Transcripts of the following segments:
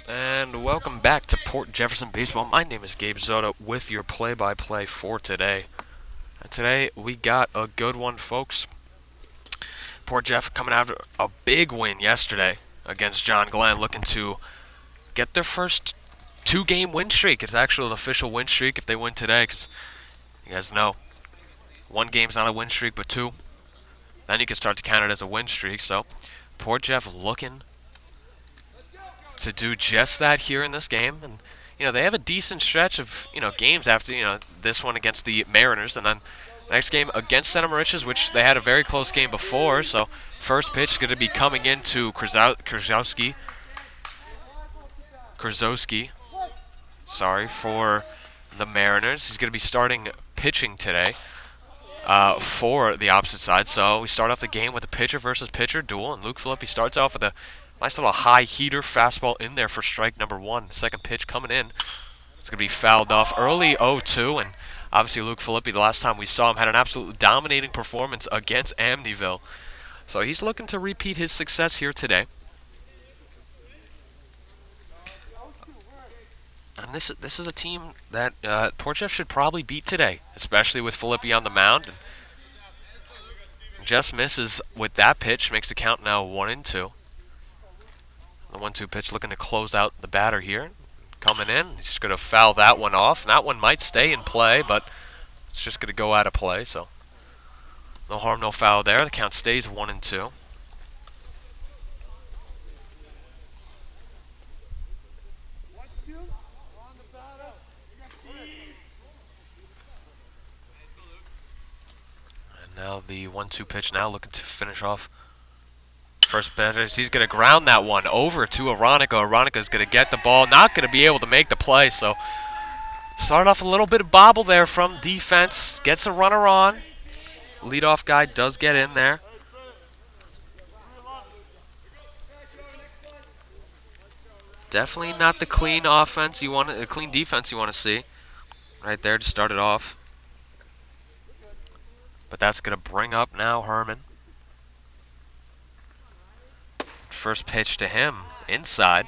And welcome back to Port Jefferson Baseball. My name is Gabe Zota with your play-by-play for today. And today we got a good one, folks. Port Jeff coming out of a big win yesterday against John Glenn, looking to get their first two-game win streak. It's actually an official win streak if they win today, because you guys know one game's not a win streak, but two. Then you can start to count it as a win streak. So Port Jeff looking to do just that here in this game. And they have a decent stretch of games after this one against the Mariners, and then next game against Center Mauritius, which they had a very close game before. So first pitch is going to be coming into Krzyzewski, for the Mariners. He's going to be starting pitching today for the opposite side. So we start off the game with a pitcher versus pitcher duel, and Luke Filippi starts off with a nice little high heater fastball in there for strike number one. Second pitch coming in. It's going to be fouled off early 0-2, and obviously Luke Filippi, the last time we saw him, had an absolutely dominating performance against Amityville. So he's looking to repeat his success here today. And this is a team that Port Jeff should probably beat today, especially with Filippi on the mound. And just misses with that pitch, makes the count now 1-2. The 1-2 pitch looking to close out the batter here. Coming in, he's just going to foul that one off. And that one might stay in play, but it's just going to go out of play. So no harm, no foul there. The count stays 1-2. And now the 1-2 pitch now looking to finish off first batter. He's going to ground that one over to Aronica. Aronica's going to get the ball, not going to be able to make the play. So started off a little bit of bobble there from defense. Gets a runner on. Leadoff guy does get in there. Definitely not the clean offense you want, the clean defense you want to see. Right there to start it off. But that's going to bring up now Herman. First pitch to him, inside.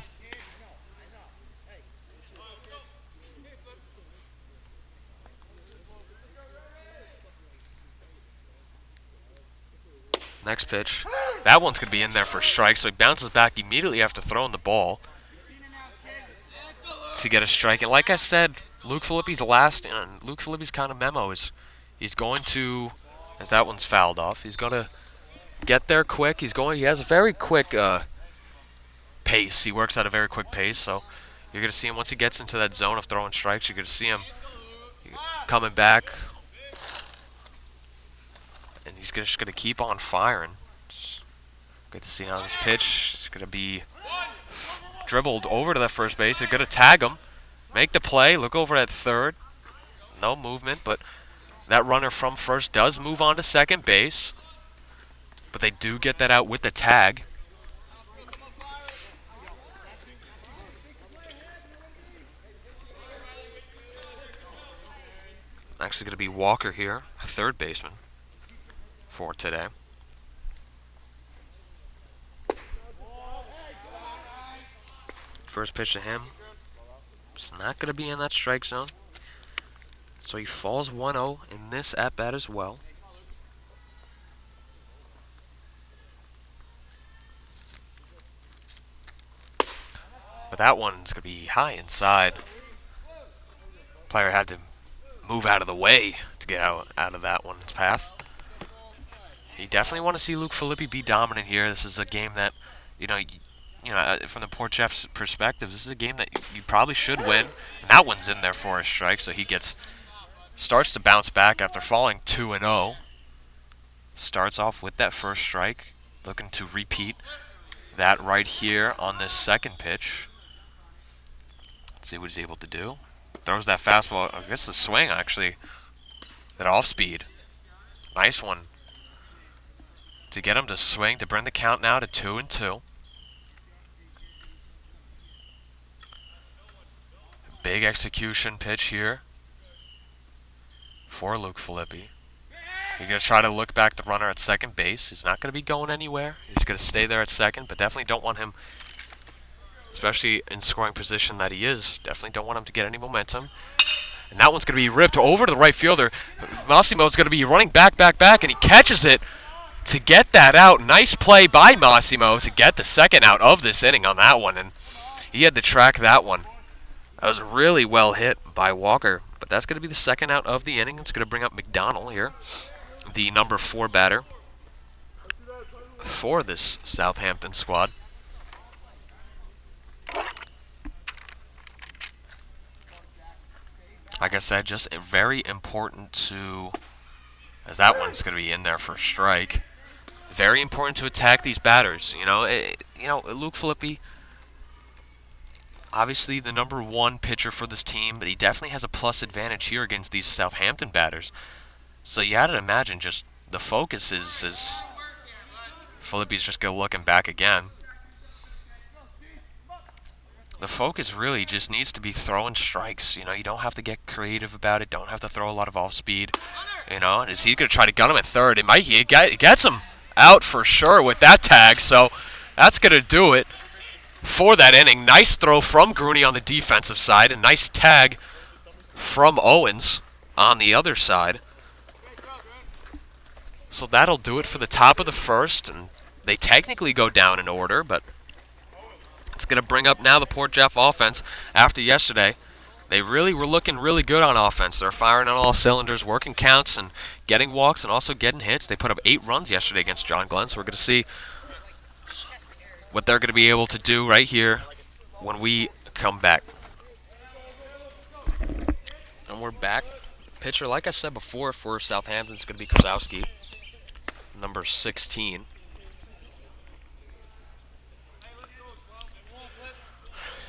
Next pitch. That one's going to be in there for a strike, so he bounces back immediately after throwing the ball to get a strike. And like I said, Luke Filippi's kind of memo is he's going to, as that one's fouled off, he's going to get there quick. He has a very quick pace. He works at a very quick pace, so you're going to see him once he gets into that zone of throwing strikes. You're going to see him coming back, and he's just going to keep on firing. It's good to see now this pitch is going to be dribbled over to that first base. They're going to tag him, make the play, look over at third. No movement, but that runner from first does move on to second base. But they do get that out with the tag. Actually going to be Walker here, a third baseman for today. First pitch to him. It's not going to be in that strike zone. So he falls 1-0 in this at-bat as well. But that one's going to be high inside. Player had to move out of the way to get out of that one's path. You definitely want to see Luke Filippi be dominant here. This is a game that, from the Port Jeff's perspective, this is a game that you probably should win. And that one's in there for a strike, so he starts to bounce back after falling 2-0. Starts off with that first strike, looking to repeat that right here on this second pitch. Let's see what he's able to do. Throws that fastball. I guess the swing, actually. That off speed. Nice one. To get him to swing, to bring the count now to 2-2. Big execution pitch here for Luke Filippi. You're going to try to look back the runner at second base. He's not going to be going anywhere. He's going to stay there at second, but definitely don't want him especially in scoring position that he is. Definitely don't want him to get any momentum. And that one's going to be ripped over to the right fielder. Massimo's going to be running back, and he catches it to get that out. Nice play by Massimo to get the second out of this inning on that one, and he had to track that one. That was really well hit by Walker, but that's going to be the second out of the inning. It's going to bring up McDonald here, the number 4 batter for this Southampton squad. Like I said, just very important to, as that one's going to be in there for a strike. Very important to attack these batters. Luke Filippi, obviously the number 1 pitcher for this team, but he definitely has a plus advantage here against these Southampton batters. So you had to imagine just the focus is Filippi's just going to look him back again. The focus really just needs to be throwing strikes. You don't have to get creative about it. Don't have to throw a lot of off speed. Is he going to try to gun him at third? He gets him out for sure with that tag. So that's going to do it for that inning. Nice throw from Grooney on the defensive side. A nice tag from Owens on the other side. So that'll do it for the top of the first. And they technically go down in order, but it's going to bring up now the Port Jeff offense after yesterday. They really were looking really good on offense. They're firing on all cylinders, working counts and getting walks and also getting hits. They put up 8 runs yesterday against John Glenn, so we're going to see what they're going to be able to do right here when we come back. And we're back. Pitcher, like I said before, for Southampton is going to be Krasowski, number 16.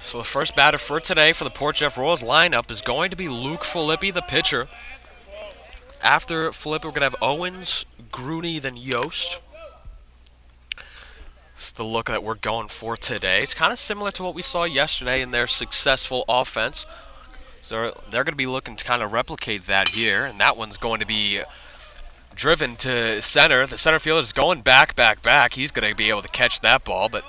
So the first batter for today for the Port Jeff Royals lineup is going to be Luke Filippi, the pitcher. After Filippi, we're going to have Owens, Grooney, then Yost. It's the look that we're going for today. It's kind of similar to what we saw yesterday in their successful offense. So they're going to be looking to kind of replicate that here. And that one's going to be driven to center. The center fielder is going back. He's going to be able to catch that ball, but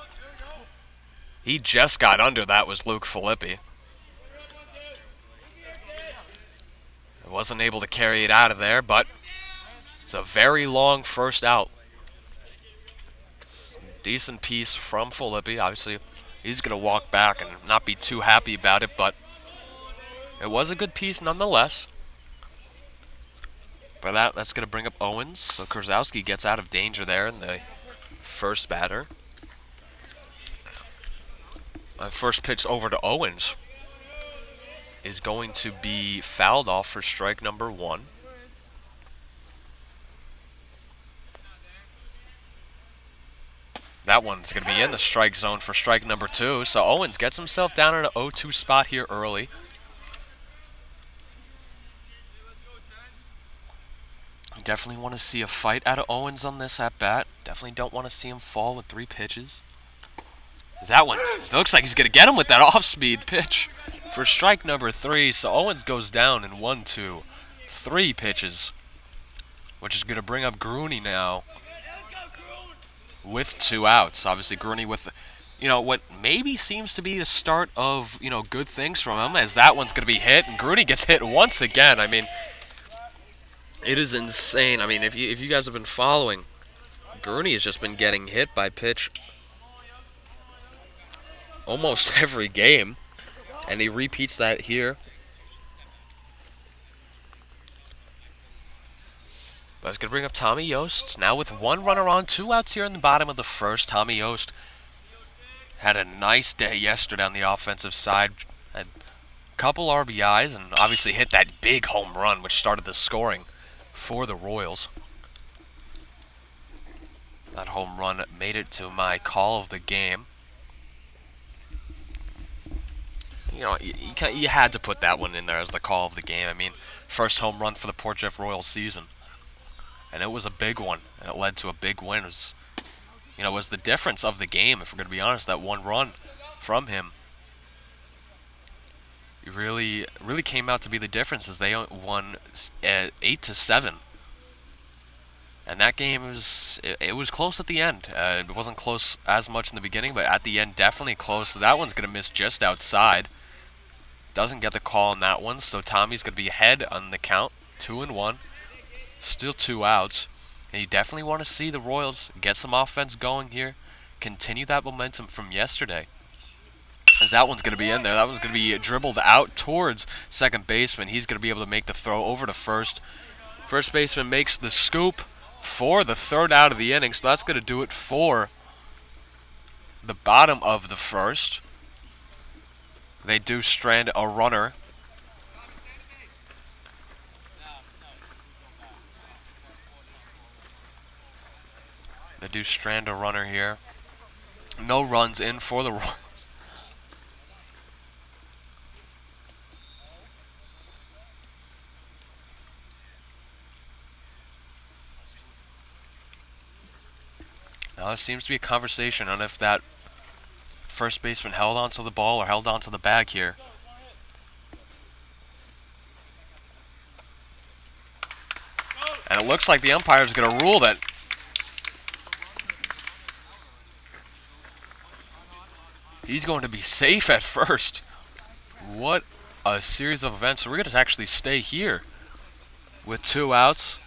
he just got under that was Luke Filippi. Wasn't able to carry it out of there, but it's a very long first out. Decent piece from Filippi. Obviously, he's going to walk back and not be too happy about it, but it was a good piece nonetheless. But that's going to bring up Owens, so Krasowski gets out of danger there in the first batter. First pitch over to Owens is going to be fouled off for strike number 1. That one's going to be in the strike zone for strike number 2. So Owens gets himself down in an 0-2 spot here early. Definitely want to see a fight out of Owens on this at bat. Definitely don't want to see him fall with 3 pitches. That one, it looks like he's going to get him with that off-speed pitch for strike number 3. So Owens goes down in 1, 2, 3 pitches, which is going to bring up Grooney now with 2 outs. Obviously, Grooney with, what maybe seems to be the start of, good things from him, as that one's going to be hit, and Grooney gets hit once again. I mean, it is insane. I mean, if you guys have been following, Grooney has just been getting hit by pitch almost every game, and he repeats that here. But it's going to bring up Tommy Yost. Now with 1 runner on, 2 outs here in the bottom of the first. Tommy Yost had a nice day yesterday on the offensive side. Had a couple RBIs and obviously hit that big home run, which started the scoring for the Royals. That home run made it to my call of the game. You had to put that one in there as the call of the game. I mean, first home run for the Port Jeff Royals season. And it was a big one, and it led to a big win. It was the difference of the game, if we're going to be honest, that 1 run from him. It really came out to be the difference as they won 8-7. And that game it was close at the end. It wasn't close as much in the beginning, but at the end definitely close. So that one's gonna miss just outside. Doesn't get the call on that one, so Tommy's gonna be ahead on the count, 2-1. Still 2 outs. And you definitely want to see the Royals get some offense going here. Continue that momentum from yesterday. As that one's going to be in there. That one's going to be dribbled out towards second baseman. He's going to be able to make the throw over to first. First baseman makes the scoop for the third out of the inning. So that's going to do it for the bottom of the first. They do strand a runner. They do strand a runner here. No runs in for the Royals. Now there seems to be a conversation on if that first baseman held onto the ball or held onto the bag here. And it looks like the umpire is going to rule that he's going to be safe at first. What a series of events. So we're going to actually stay here with 2 outs.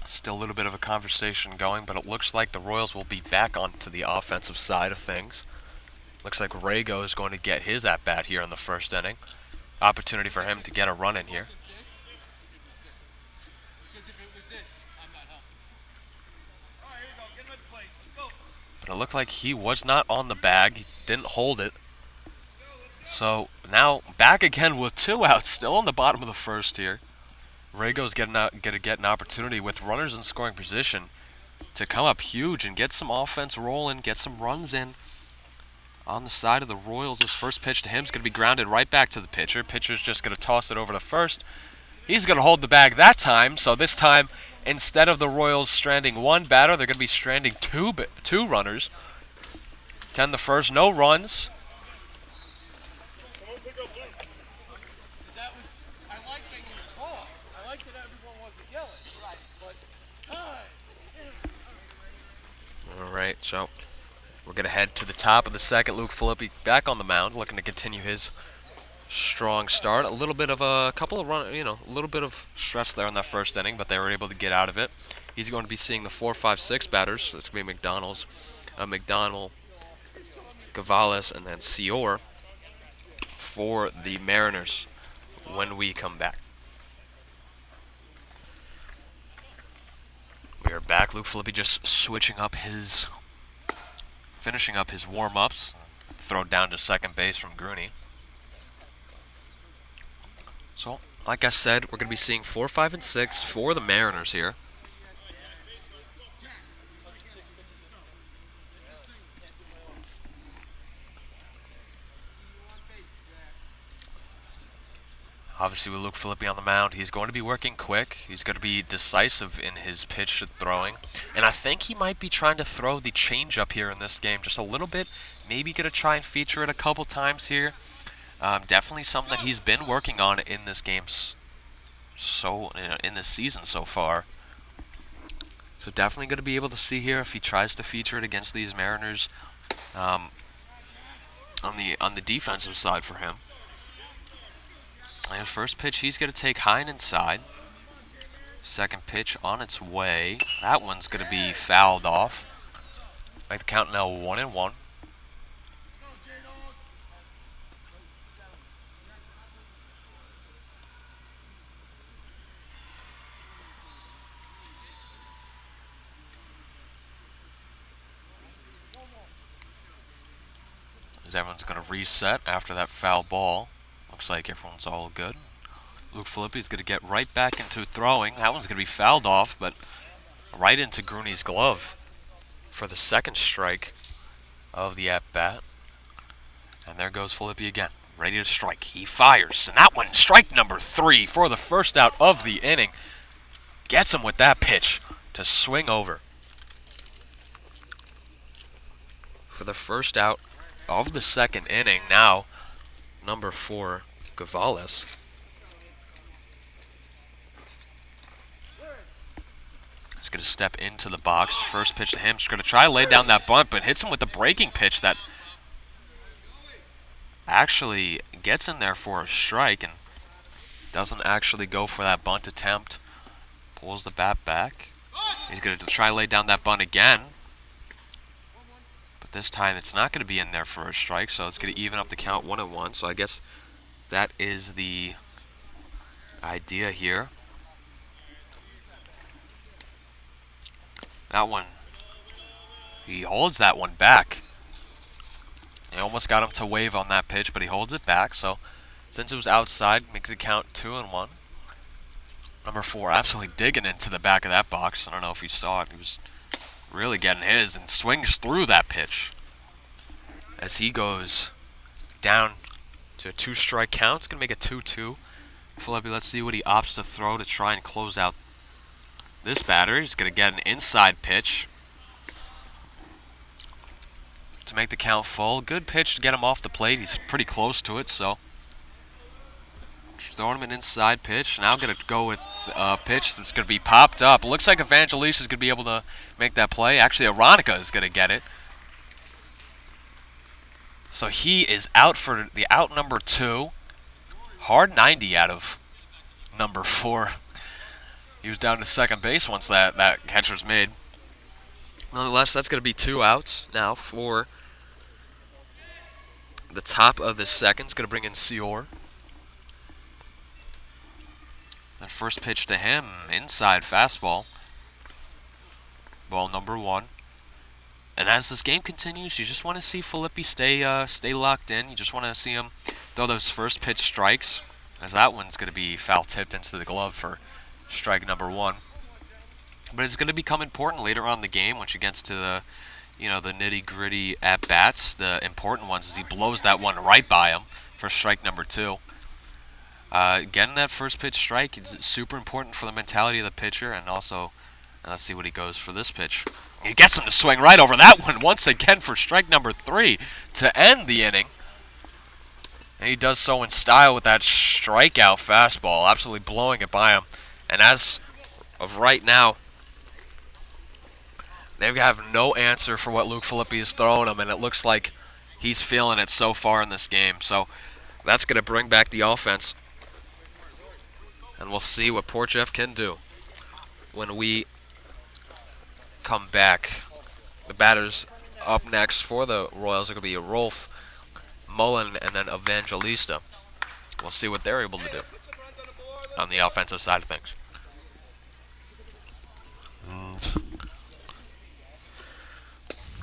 Still a little bit of a conversation going, but it looks like the Royals will be back onto the offensive side of things. Looks like Rago is going to get his at-bat here in the first inning. Opportunity for him to get a run in here. But it looked like he was not on the bag. He didn't hold it. So now back again with 2 outs, still on the bottom of the first here. Rago's going to get an opportunity with runners in scoring position to come up huge and get some offense rolling, get some runs in on the side of the Royals. This first pitch to him is going to be grounded right back to the pitcher. Pitcher's just going to toss it over to first. He's going to hold the bag that time. So this time, instead of the Royals stranding 1 batter, they're going to be stranding 2 runners. 10 the first, no runs. All right, so we're going to head to the top of the second. Luke Filippi back on the mound, looking to continue his strong start. A little bit of a little bit of stress there in that first inning, but they were able to get out of it. He's going to be seeing the 4, 5, 6 batters. It's going to be McDonald, Gavales, and then Seor for the Mariners when we come back. We are back. Luke Filippi just finishing up his warm-ups. Throw down to second base from Grooney. So, like I said, we're going to be seeing 4, 5, and 6 for the Mariners here. Obviously, with Luke Filippi on the mound, he's going to be working quick. He's going to be decisive in his pitch throwing. And I think he might be trying to throw the changeup here in this game just a little bit. Maybe going to try and feature it a couple times here. Definitely something that he's been working on in this game, in this season so far. So definitely going to be able to see here if he tries to feature it against these Mariners on the defensive side for him. And first pitch, he's going to take high and inside. Second pitch on its way. That one's going to be fouled off. Make the count now 1-1. As everyone's going to reset after that foul ball. Looks like everyone's all good. Luke Filippi is going to get right back into throwing. That one's going to be fouled off, but right into Grooney's glove for the second strike of the at-bat. And there goes Filippi again, ready to strike. He fires, and that one, strike number 3 for the first out of the inning. Gets him with that pitch to swing over. for the first out of the second inning. Now, number 4, Gavales. He's going to step into the box. First pitch to him. He's going to try to lay down that bunt, but hits him with the breaking pitch that actually gets in there for a strike and doesn't actually go for that bunt attempt. Pulls the bat back. He's going to try to lay down that bunt again. But this time it's not going to be in there for a strike, so it's going to even up the count 1-1. So I guess that is the idea here. That one, he holds that one back. He almost got him to wave on that pitch, but he holds it back. So since it was outside, makes it count 2-1. Number 4 absolutely digging into the back of that box. I don't know if you saw it. He was really getting his and swings through that pitch as he goes down to a 2-strike count. It's going to make it 2-2. Filippi, let's see what he opts to throw to try and close out this batter. He's going to get an inside pitch to make the count full. Good pitch to get him off the plate. He's pretty close to it, so just throwing him an inside pitch. Now going to go with a pitch that's going to be popped up. It looks like Evangelista is going to be able to make that play. Actually, Aronica is going to get it. So he is out for the out number 2. Hard 90 out of number 4. He was down to second base once that catcher's made. Nonetheless, that's going to be 2 outs now for the top of the second. It's going to bring in Sior. That first pitch to him, inside fastball. Ball number 1. And as this game continues, you just want to see Filippi stay locked in. You just want to see him throw those first pitch strikes, as that one's going to be foul tipped into the glove for strike number 1. But it's going to become important later on in the game once you get to the, the nitty-gritty at-bats. The important ones is he blows that one right by him for strike number 2. Getting that first pitch strike is super important for the mentality of the pitcher, and also, let's see what he goes for this pitch. He gets him to swing right over that one once again for strike number 3 to end the inning. And he does so in style with that strikeout fastball, absolutely blowing it by him. And as of right now, they have no answer for what Luke Filippi is throwing him, and it looks like he's feeling it so far in this game. So that's going to bring back the offense. And we'll see what Port Jeff can do when we come back. The batters up next for the Royals are going to be Rolf, Mullen, and then Evangelista. We'll see what they're able to do on the offensive side of things.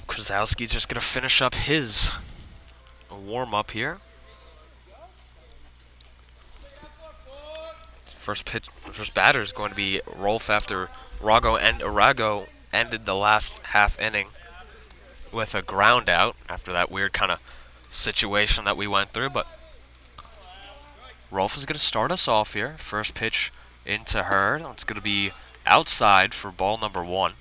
Krasowski's just going to finish up his warm-up here. First batter is going to be Rolf after Rago, and Arago ended the last half inning with a ground out after that weird kind of situation that we went through. But Rolf is going to start us off here. First pitch into her. It's going to be outside for ball number 1.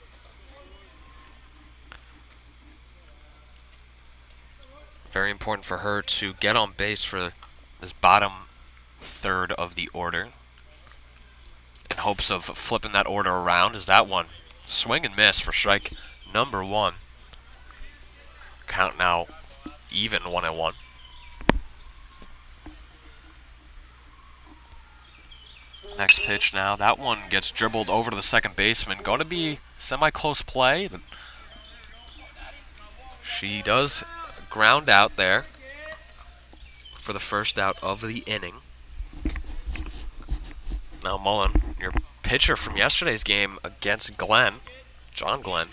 Very important for her to get on base for this bottom third of the order, in hopes of flipping that order around. Is that one swing and miss for strike number 1. Count now even 1-1. Next pitch now. That one gets dribbled over to the second baseman. Going to be semi-close play, but she does ground out there for the first out of the inning. Now Mullen, your pitcher from yesterday's game against Glenn, John Glenn,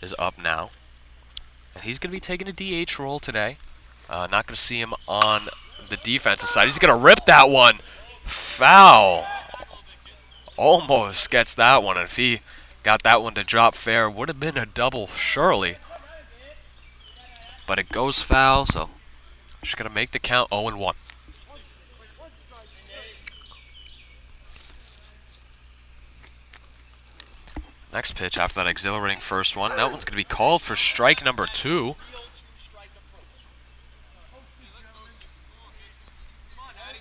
is up now. And he's going to be taking a DH role today. Not going to see him on the defensive side. He's going to rip that one. Foul. Almost gets that one. And if he got that one to drop fair, would have been a double, surely. But it goes foul, so just going to make the count 0-1. Next pitch after that exhilarating first one. That one's going to be called for strike number 2.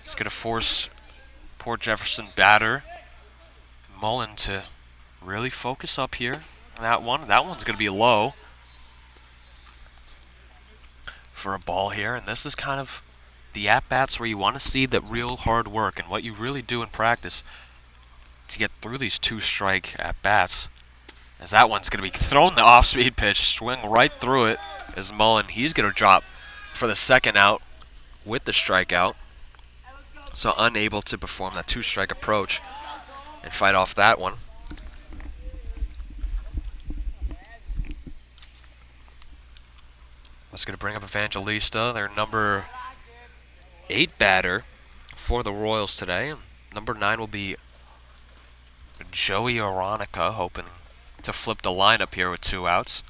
He's going to force poor Jefferson batter Mullen to really focus up here. That one's going to be low for a ball here. And this is kind of the at-bats where you want to see that real hard work and what you really do in practice to get through these 2-strike at-bats. As that one's going to be thrown the off-speed pitch, swing right through it as Mullen. He's going to drop for the second out with the strikeout. So unable to perform that 2-strike approach and fight off that one. That's going to bring up Evangelista, their number 8 batter for the Royals today. Number 9 will be Joey Aronica, hoping to flip the lineup here with 2 outs.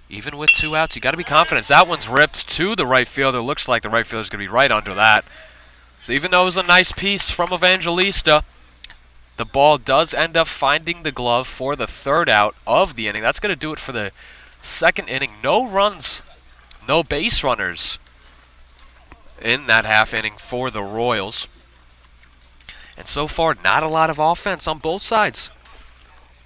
Even with 2 outs, you got to be confident. That one's ripped to the right fielder. Looks like the right fielder's going to be right under that. So even though it was a nice piece from Evangelista, the ball does end up finding the glove for the 3rd out of the inning. That's going to do it for the 2nd inning. No runs, no base runners in that half inning for the Royals. And so far, not a lot of offense on both sides.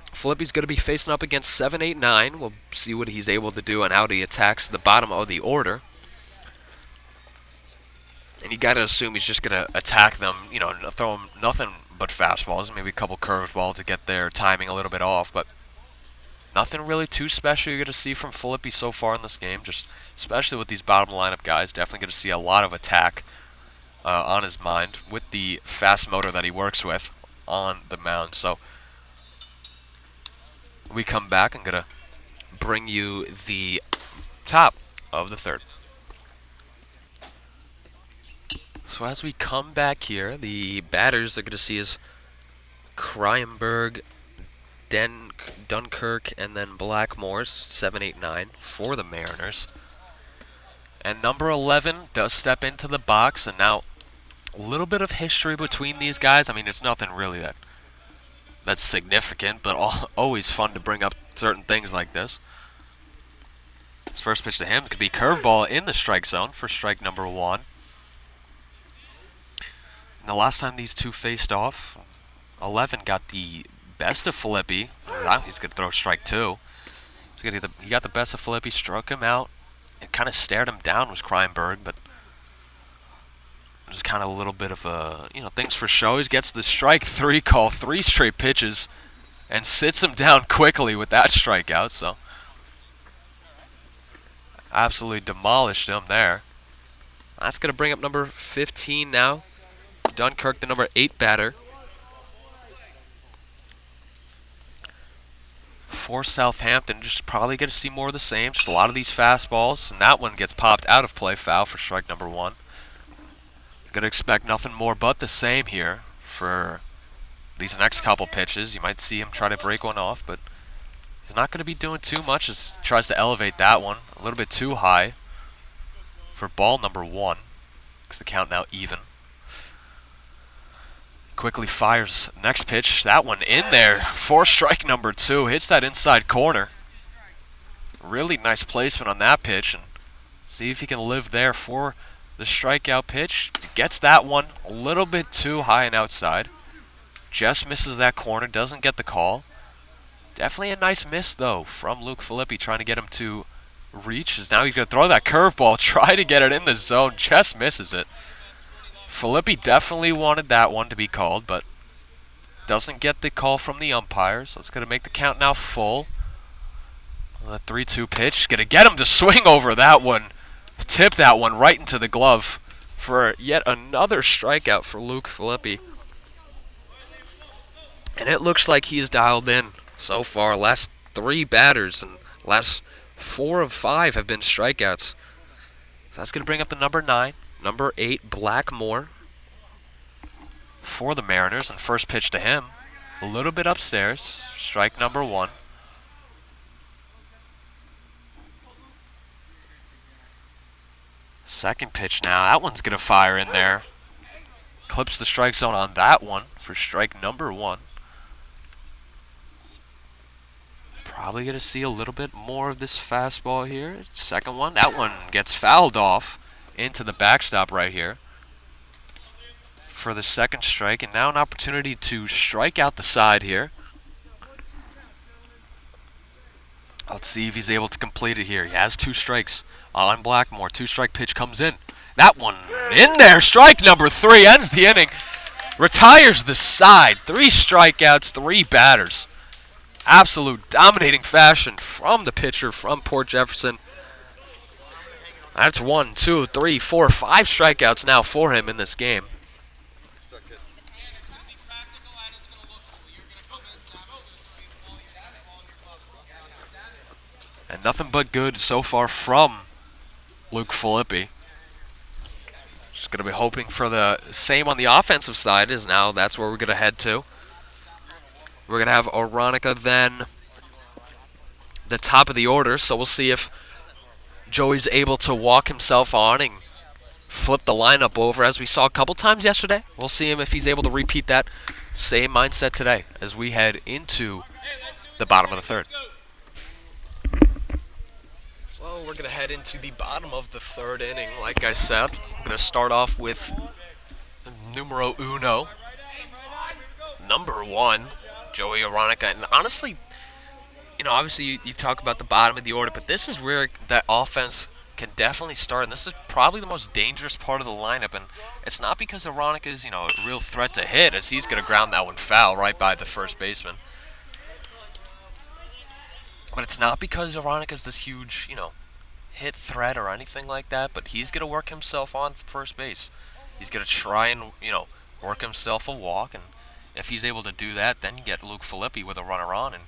Filippi's going to be facing up against 7, 8, 9. We'll see what he's able to do and how he attacks the bottom of the order. And you got to assume he's just going to attack them, throw them nothing but fastballs, maybe a couple curveballs to get their timing a little bit off, but nothing really too special you're going to see from Filippi so far in this game, just especially with these bottom lineup guys. Definitely going to see a lot of attack on his mind with the fast motor that he works with on the mound. So we come back. I'm going to bring you the top of the 3rd. So as we come back here, the batters are going to see is Kryenberg, Dunkirk, and then Blackmore, 7, 8, 9 for the Mariners. And number 11 does step into the box, and now a little bit of history between these guys. I mean, it's nothing really that's significant, but always fun to bring up certain things like this. His first pitch to him could be curveball in the strike zone for strike number 1. And the last time these two faced off, 11 got the best of Filippi. Now he's going to throw strike 2. He got the best of Filippi, struck him out, and kind of stared him down was Kryenberg, but it was kind of a little bit of a, things for show. He gets the strike 3 call, 3 straight pitches, and sits him down quickly with that strikeout, so absolutely demolished him there. That's going to bring up number 15 now. Dunkirk, the number 8 batter for Southampton. Just probably going to see more of the same. Just a lot of these fastballs. And that one gets popped out of play. Foul for strike number 1. Going to expect nothing more but the same here for these next couple pitches. You might see him try to break one off, but he's not going to be doing too much. Just tries to elevate that one a little bit too high for ball number 1. Because the count now even. Quickly fires next pitch. That one in there for strike number 2. Hits that inside corner. Really nice placement on that pitch. And see if he can live there for the strikeout pitch. Gets that one a little bit too high and outside. Just misses that corner. Doesn't get the call. Definitely a nice miss, though, from Luke Filippi trying to get him to reach. As now he's going to throw that curveball. Try to get it in the zone. Just misses it. Filippi definitely wanted that one to be called, but doesn't get the call from the umpire, so it's going to make the count now full. The 3-2 pitch, going to get him to swing over that one. Tip that one right into the glove for yet another strikeout for Luke Filippi. And it looks like he's dialed in so far. Last 3 batters and last 4 of 5 have been strikeouts. So that's going to bring up the number 9. Number 8, Blackmore for the Mariners. And first pitch to him, a little bit upstairs. Strike number 1. Second pitch now. That one's going to fire in there. Clips the strike zone on that one for strike number 1. Probably going to see a little bit more of this fastball here. Second one. That one gets fouled off into the backstop right here for the second strike. And now an opportunity to strike out the side here. Let's see if he's able to complete it here. He has 2 strikes on Blackmore. 2-strike pitch comes in. That one in there. Strike number 3 ends the inning. Retires the side. 3 strikeouts, 3 batters. Absolute dominating fashion from the pitcher from Port Jefferson. That's 1, 2, 3, 4, 5 strikeouts now for him in this game. And nothing but good so far from Luke Filippi. Just going to be hoping for the same on the offensive side, as now that's where we're going to head to. We're going to have Oronica then the top of the order, so we'll see if Joey's able to walk himself on and flip the lineup over as we saw a couple times yesterday. We'll see him if he's able to repeat that same mindset today as we head into the bottom of the third. So we're going to head into the bottom of the third inning. Like I said, I'm going to start off with numero uno, number 1, Joey Oronica. And honestly, you know, obviously you talk about the bottom of the order, but this is where that offense can definitely start. And this is probably the most dangerous part of the lineup. And it's not because Oronica is, you know, a real threat to hit, as he's going to ground that one foul right by the first baseman. But it's not because Oronica's this huge, you know, hit threat or anything like that, but he's going to work himself on first base. He's going to try and, you know, work himself a walk, and if he's able to do that, then you get Luke Filippi with a runner on, and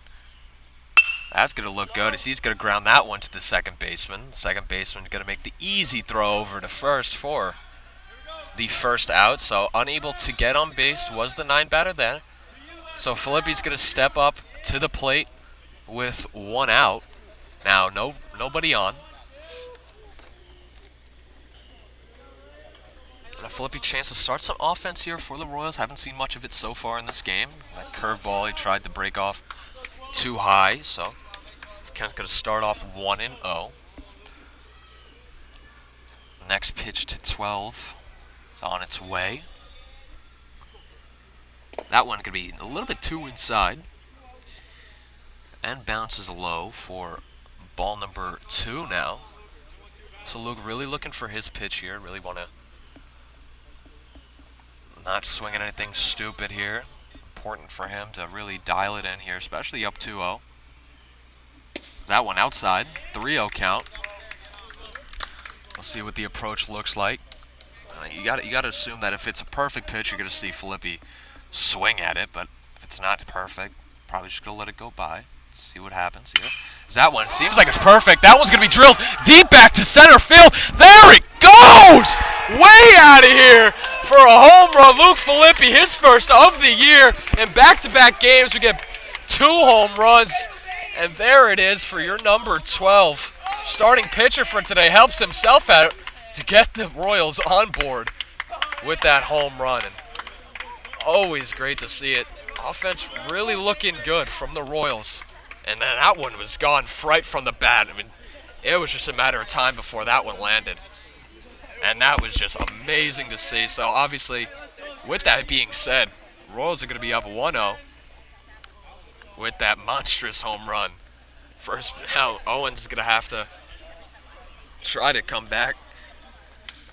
that's going to look good as he's going to ground that one to the second baseman. Second baseman going to make the easy throw over to first for the first out, so unable to get on base was the 9 batter then. So Filippi's going to step up to the plate with 1 out. Now, nobody on. And a Filippi chance to start some offense here for the Royals. Haven't seen much of it so far in this game. That curveball he tried to break off too high, so he's kind of going to start off 1-0. Next pitch to 12 is on its way. That one could be a little bit too inside. And bounces low for ball number 2 now. So Luke really looking for his pitch here. Really want to not swing at anything stupid here. Important for him to really dial it in here, especially up 2-0. That one outside. 3-0 count. We'll see what the approach looks like. You got to assume that if it's a perfect pitch, you're going to see Filippi swing at it. But if it's not perfect, probably just going to let it go by. See what happens here. That one seems like it's perfect. That one's going to be drilled deep back to center field. There it goes! Way out of here for a home run. Luke Filippi, his first of the year. In back-to-back games, we get 2 home runs. And there it is for your number 12. Starting pitcher for today helps himself out to get the Royals on board with that home run. And always great to see it. Offense really looking good from the Royals. And then that one was gone right from the bat. I mean, it was just a matter of time before that one landed. And that was just amazing to see. So obviously, with that being said, Royals are going to be up 1-0 with that monstrous home run. First, now Owens is going to have to try to come back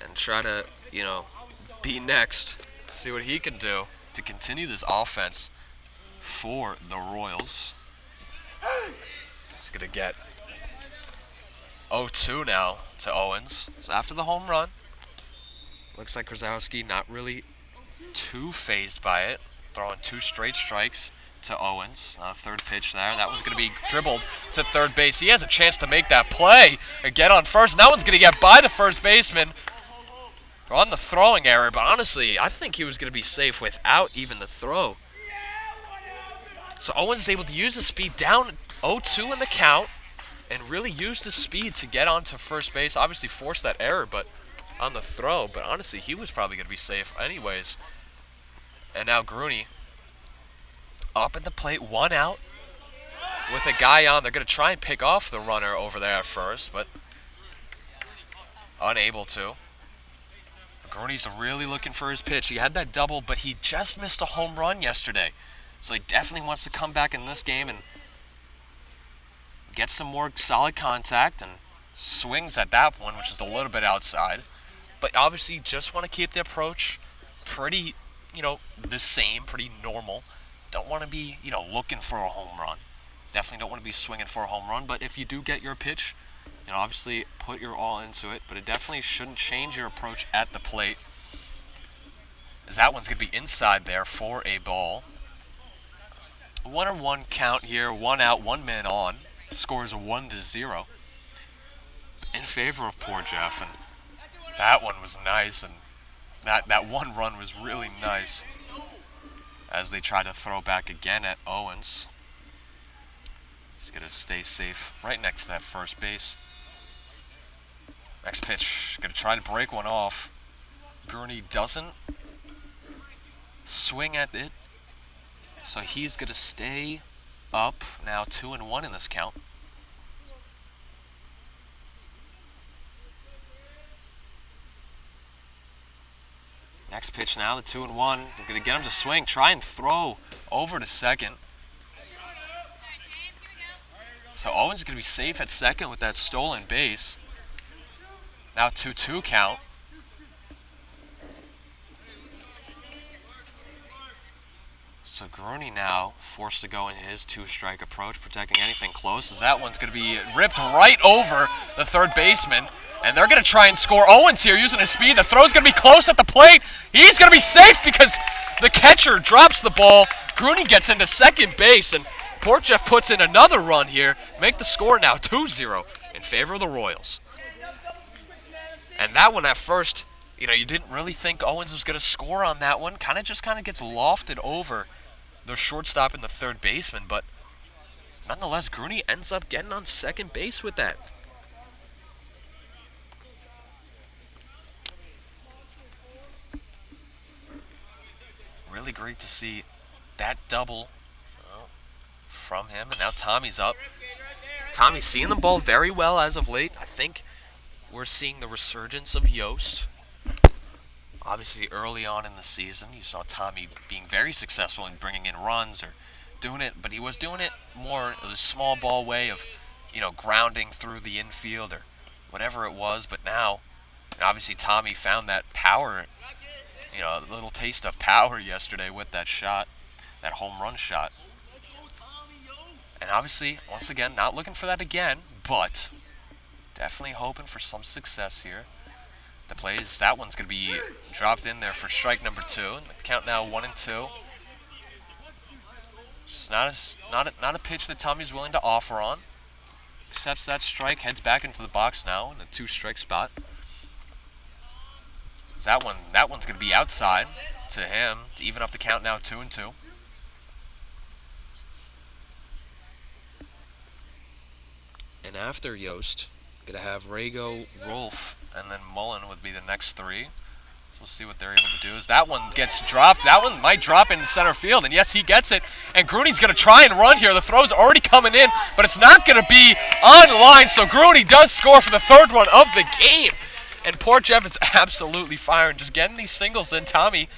and try to, you know, be next. See what he can do to continue this offense for the Royals. He's going to get 0-2 now to Owens. So after the home run, looks like Krasowski not really too fazed by it. Throwing 2 straight strikes to Owens. Third pitch there. That one's going to be dribbled to third base. He has a chance to make that play and get on first. And that one's going to get by the first baseman on the throwing error. But honestly, I think he was going to be safe without even the throw. So Owens is able to use the speed down 0-2 in the count and really use the speed to get onto first base. Obviously forced that error but on the throw, but honestly he was probably going to be safe anyways. And now Grooney up at the plate, 1 out with a guy on. They're going to try and pick off the runner over there at first, but unable to. Gurney's really looking for his pitch. He had that double, but he just missed a home run yesterday. So he definitely wants to come back in this game and get some more solid contact, and swings at that one, which is a little bit outside. But obviously just want to keep the approach pretty, the same, pretty normal. Don't want to be, looking for a home run. Definitely don't want to be swinging for a home run, but if you do get your pitch, obviously put your all into it, but it definitely shouldn't change your approach at the plate, as that one's going to be inside there for a ball. 1-1 count here, 1 out, 1 man on. Score is 1-0 in favor of Poor Jeff, and that one was nice, and that one run was really nice as they try to throw back again at Owens. He's going to stay safe right next to that first base. Next pitch, going to try to break one off. Gurney doesn't swing at it, so he's going to stay up. Now 2-1 in this count. Next pitch now, the 2-1. They're going to get him to swing, try and throw over to second. So Owens is going to be safe at second with that stolen base. Now 2-2 count. So Gurney now forced to go in his two-strike approach, protecting anything close, as that one's going to be ripped right over the third baseman. And they're going to try and score. Owens here using his speed. The throw's going to be close at the plate. He's going to be safe because the catcher drops the ball. Gurney gets into second base, and Port Jeff puts in another run here. Make the score now 2-0 in favor of the Royals. And that one at first, you didn't really think Owens was going to score on that one. Kind of gets lofted over the shortstop and the third baseman. But nonetheless, Gurney ends up getting on second base with that. Really great to see that double from him. And now Tommy's up. Tommy's seeing the ball very well as of late. I think we're seeing the resurgence of Yost. Obviously, early on in the season, you saw Tommy being very successful in bringing in runs or doing it, but he was doing it more the small ball way of, grounding through the infield or whatever it was. But now, obviously, Tommy found that power, a little taste of power yesterday with that shot, that home run shot. And obviously, once again, not looking for that again, but definitely hoping for some success here. The plays, that one's going to be dropped in there for strike number 2. And the count now 1-2. Just not a pitch that Tommy's willing to offer on. Accepts that strike, heads back into the box now in a 2-strike spot. That one's going to be outside to him to even up the count now 2-2. And after Yost, going to have Rago, Rolf, and then Mullen would be the next 3. So we'll see what they're able to do. As that one gets dropped, that one might drop in center field, and yes, he gets it. And Gurney's going to try and run here. The throw's already coming in, but it's not going to be on the line. So Gurney does score for the third one of the game. And Port Jeff is absolutely firing, just getting these singles in. Tommy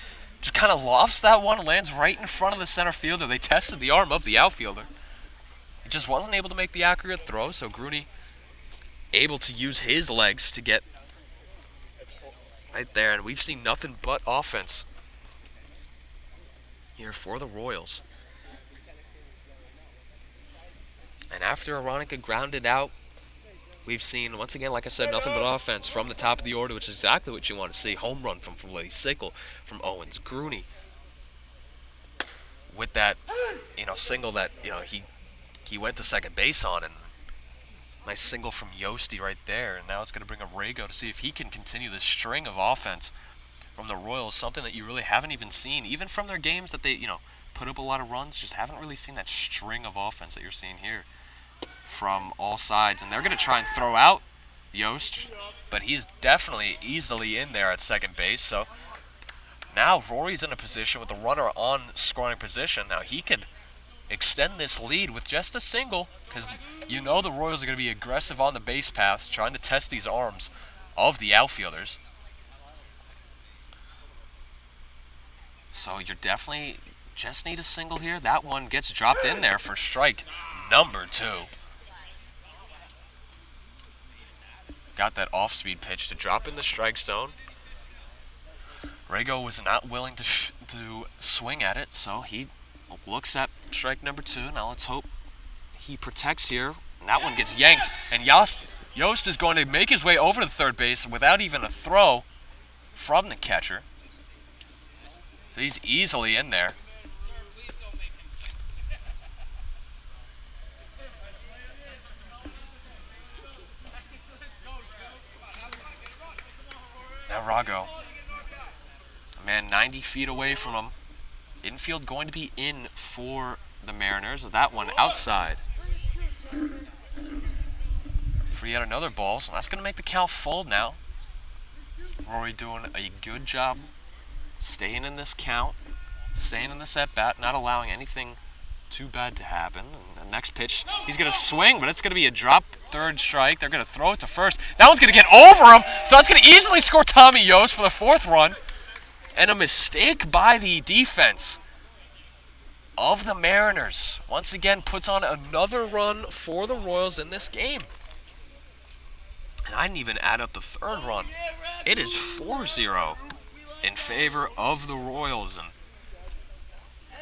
just kind of lofts that one, lands right in front of the center fielder. They tested the arm of the outfielder. He just wasn't able to make the accurate throw, so Gurney able to use his legs to get right there. And we've seen nothing but offense here for the Royals. And after Aronica grounded out, we've seen, once again, like I said, nothing but offense from the top of the order, which is exactly what you want to see. Home run from Foley, Sickle from Owens, Gurney with that, single that, he went to second base on, and nice single from Yosty right there. And now it's going to bring up Rago to see if he can continue this string of offense from the Royals, something that you really haven't even seen, even from their games that they, put up a lot of runs, just haven't really seen that string of offense that you're seeing here from all sides. And they're going to try and throw out Yost, but he's definitely easily in there at second base. So now Rory's in a position with the runner on scoring position. Now he could extend this lead with just a single, because you know the Royals are going to be aggressive on the base paths, trying to test these arms of the outfielders. So you're definitely just need a single here. That one gets dropped in there for strike number 2. Got that off-speed pitch to drop in the strike zone. Rego was not willing to swing at it, so he looks at strike number 2. Now let's hope he protects here. And that one gets yanked, and Yost is going to make his way over to third base without even a throw from the catcher. So he's easily in there. Now Rago, man, 90 feet away from him. Infield going to be in for the Mariners. That one outside. For yet another ball, so that's going to make the count fold now. Rory doing a good job staying in this count, staying in this at-bat, not allowing anything too bad to happen. And the next pitch, he's going to swing, but it's going to be a drop third strike. They're going to throw it to first. That one's going to get over him, so that's going to easily score Tommy Yost for the 4th run. And a mistake by the defense of the Mariners once again puts on another run for the Royals in this game. And I didn't even add up the 3rd run. It is 4-0 in favor of the Royals. And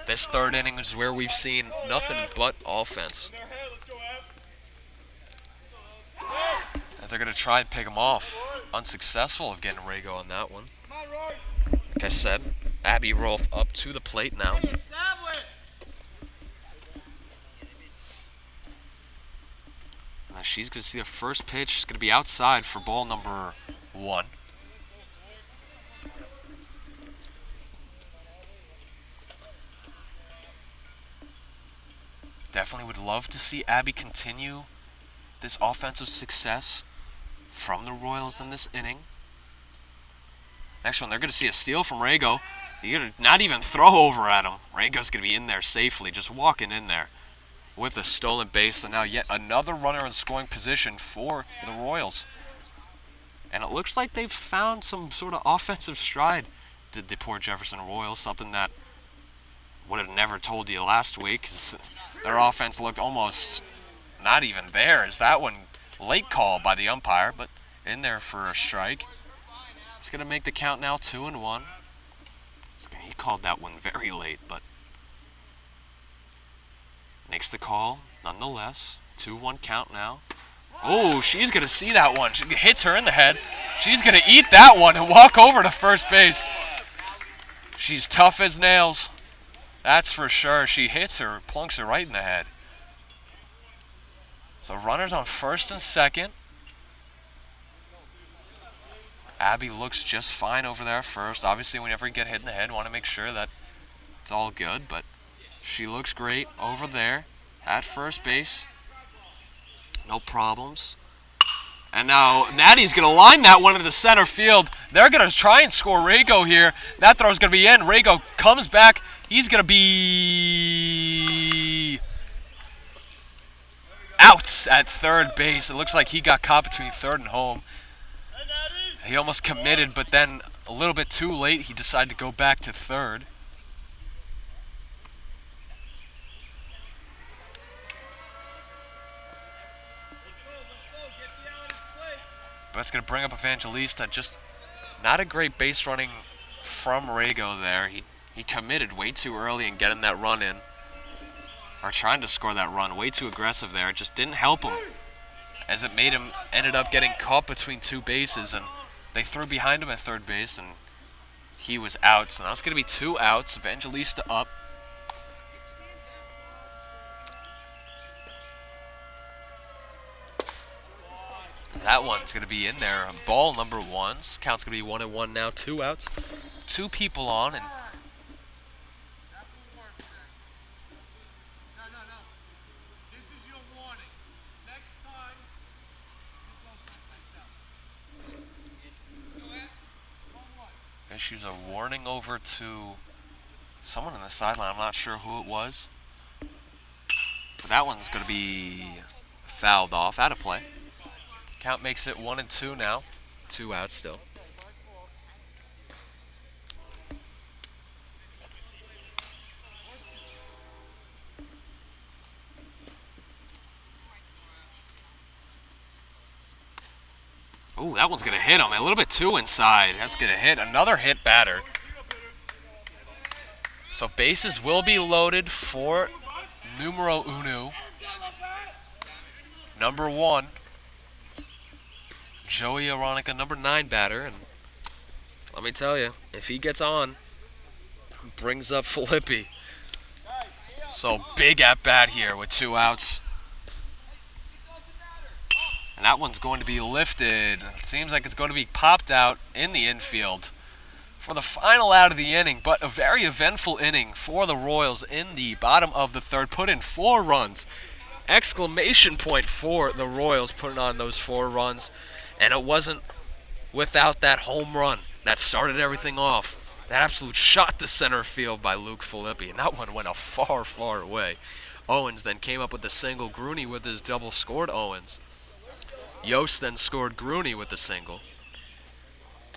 this 3rd inning is where we've seen nothing but offense. As they're going to try and pick him off. Unsuccessful of getting Rego on that one. Like I said, Abby Rolfe up to the plate now. Now she's going to see the first pitch. She's going to be outside for ball number 1. Definitely would love to see Abby continue this offensive success from the Royals in this inning. Next one, they're going to see a steal from Rego. You're going to not even throw over at him. Rego's going to be in there safely, just walking in there with a stolen base. So now yet another runner in scoring position for the Royals. And it looks like they've found some sort of offensive stride, the Port Jefferson Royals, something that would have never told you last week, because their offense looked almost not even there. Is that one late call by the umpire, but in there for a strike. He's going to make the count now 2-1. He called that one very late, but makes the call nonetheless. 2-1 count now. Oh, she's going to see that one. She hits her in the head. She's going to eat that one and walk over to first base. She's tough as nails. That's for sure. She hits her, plunks her right in the head. So runners on first and second. Abby looks just fine over there first. Obviously, whenever you get hit in the head, want to make sure that it's all good. But she looks great over there at first base. No problems. And now Natty's going to line that one into the center field. They're going to try and score Rego here. That throw's going to be in. Rego comes back. He's going to be out at third base. It looks like he got caught between third and home. He almost committed, but then a little bit too late, he decided to go back to third. But it's going to bring up Evangelista. Just not a great base running from Rego there. He committed way too early in getting that run in. Or trying to score that run. Way too aggressive there. It just didn't help him. As it made him, ended up getting caught between two bases. And they threw behind him at third base. And he was out. So now it's going to be 2 outs. Evangelista up. That one's going to be in there. Ball number 1. Count's going to be 1-1 now. 2 outs. 2 people on. And This is your warning. Next time, you go someplace else. issues a warning over to someone on the sideline. I'm not sure who it was. But that one's going to be fouled off, out of play. Count makes it 1-2 now. 2 outs still. Ooh, that one's going to hit him. A little bit too inside. That's going to hit. Another hit batter. So bases will be loaded for numero uno. Number 1. Joey Aronica, number 9 batter. And let me tell you, if he gets on, brings up Filippi. So big at bat here with 2 outs. And that one's going to be lifted. It seems like it's going to be popped out in the infield for the final out of the inning, but a very eventful inning for the Royals in the bottom of the 3rd. Put in 4 runs. Exclamation point for the Royals putting on those 4 runs. And it wasn't without that home run that started everything off. That absolute shot to center field by Luke Filippi, and that one went a far, far away. Owens then came up with the single. Grooney with his double scored Owens. Yost then scored Grooney with the single.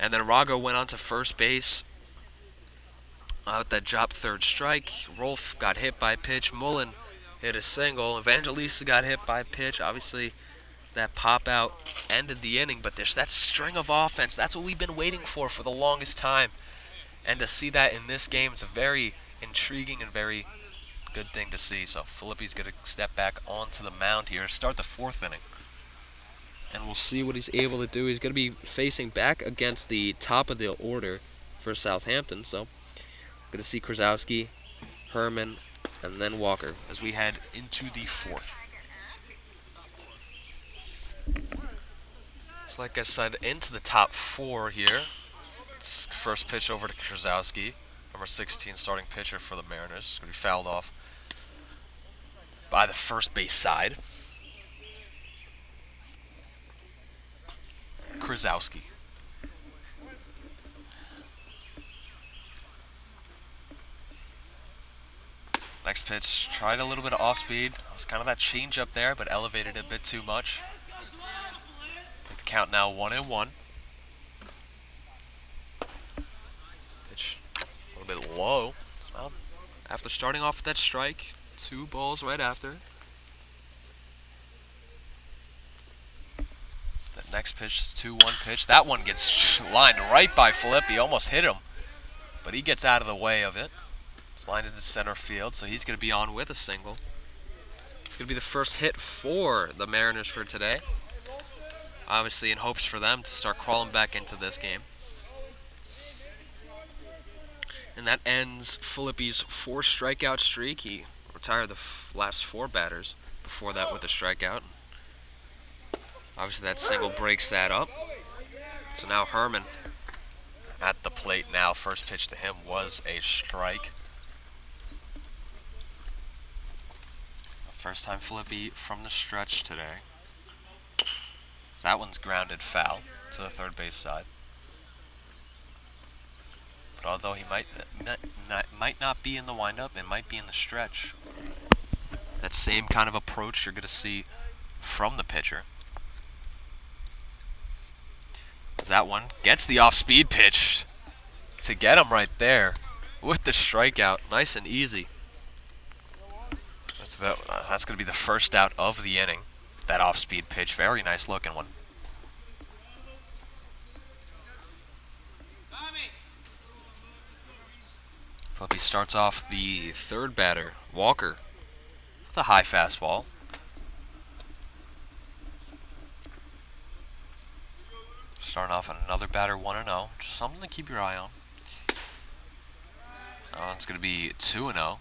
And then Rago went on to first base with that drop 3rd strike. Rolf got hit by a pitch. Mullen hit a single. Evangelista got hit by a pitch. Obviously, that pop out ended the inning, but there's that string of offense. That's what we've been waiting for the longest time. And to see that in this game, it's a very intriguing and very good thing to see. So Filippi's going to step back onto the mound here, start the 4th inning. And we'll see what he's able to do. He's going to be facing back against the top of the order for Southampton. So going to see Krasowski, Herman, and then Walker as we head into the 4th. So like I said, into the top 4 here. First pitch over to Krasowski, number 16 starting pitcher for the Mariners. It's going to be fouled off by the first base side. Krasowski. Next pitch, tried a little bit of off speed. It was kind of that change up there, but elevated it a bit too much. The count now 1-1. Pitch a little bit low. Well, after starting off with that strike, 2 balls right after. That next pitch, 2-1 pitch. That one gets lined right by Filippi, almost hit him, but he gets out of the way of it. It's lined into center field, so he's going to be on with a single. It's going to be the first hit for the Mariners for today. Obviously in hopes for them to start crawling back into this game. And that ends Filippi's 4 strikeout streak. He retired the last 4 batters before that with a strikeout. Obviously that single breaks that up. So now Herman at the plate now. First pitch to him was a strike. First time Filippi from the stretch today. That one's grounded foul to the 3rd base side. But although he might not be in the windup, it might be in the stretch. That same kind of approach you're going to see from the pitcher. That one gets the off-speed pitch to get him right there with the strikeout. Nice and easy. That's going to be the first out of the inning. That off-speed pitch, very nice looking one. Filippi starts off the 3rd batter, Walker, with a high fastball. Starting off on another batter, 1-0. Just something to keep your eye on. It's going to be 2-0.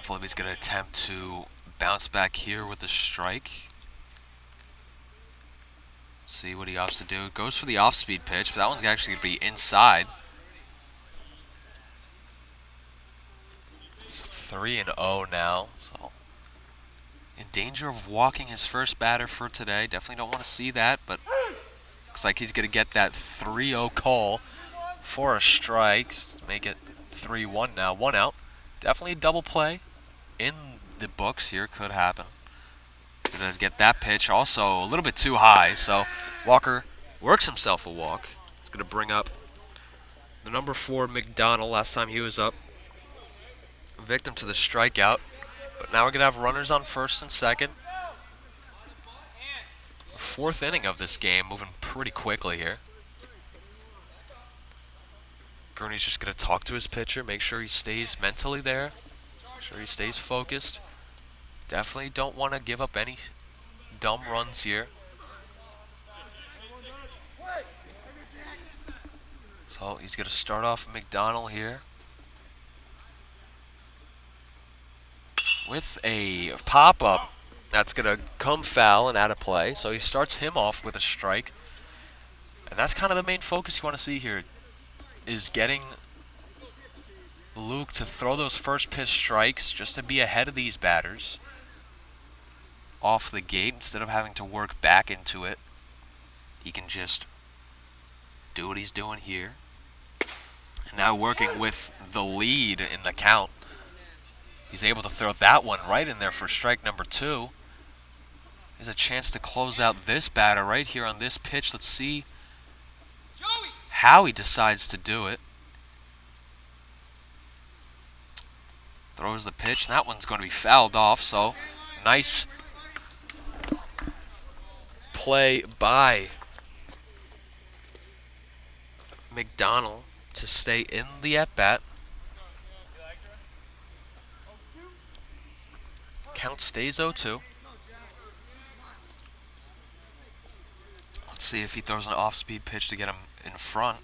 Filippi's going to attempt to bounce back here with a strike. See what he opts to do. Goes for the off-speed pitch, but that one's actually going to be inside. It's 3-0 now, so in danger of walking his first batter for today. Definitely don't want to see that, but looks like he's going to get that 3-0 call for a strike to make it 3-1 now, 1 out. Definitely a double play in the books here. Could happen. Gonna get that pitch also a little bit too high, so Walker works himself a walk. He's gonna bring up the number 4 McDonald. Last time he was up, victim to the strikeout. But now we're gonna have runners on first and second. Fourth inning of this game, moving pretty quickly here. Gurney's just gonna talk to his pitcher, make sure he stays mentally there, make sure he stays focused. Definitely don't want to give up any dumb runs here. So he's gonna start off McDonald here with a pop-up that's gonna come foul and out of play. So he starts him off with a strike. And that's kind of the main focus you want to see here, is getting Luke to throw those first pitch strikes just to be ahead of these batters off the gate instead of having to work back into it. He can just do what he's doing here. And now working with the lead in the count, he's able to throw that one right in there for strike number 2. There's a chance to close out this batter right here on this pitch. Let's see how he decides to do it. Throws the pitch, and that one's going to be fouled off, so nice play by McDonald to stay in the at-bat. Count stays 0-2. Let's see if he throws an off-speed pitch to get him in front.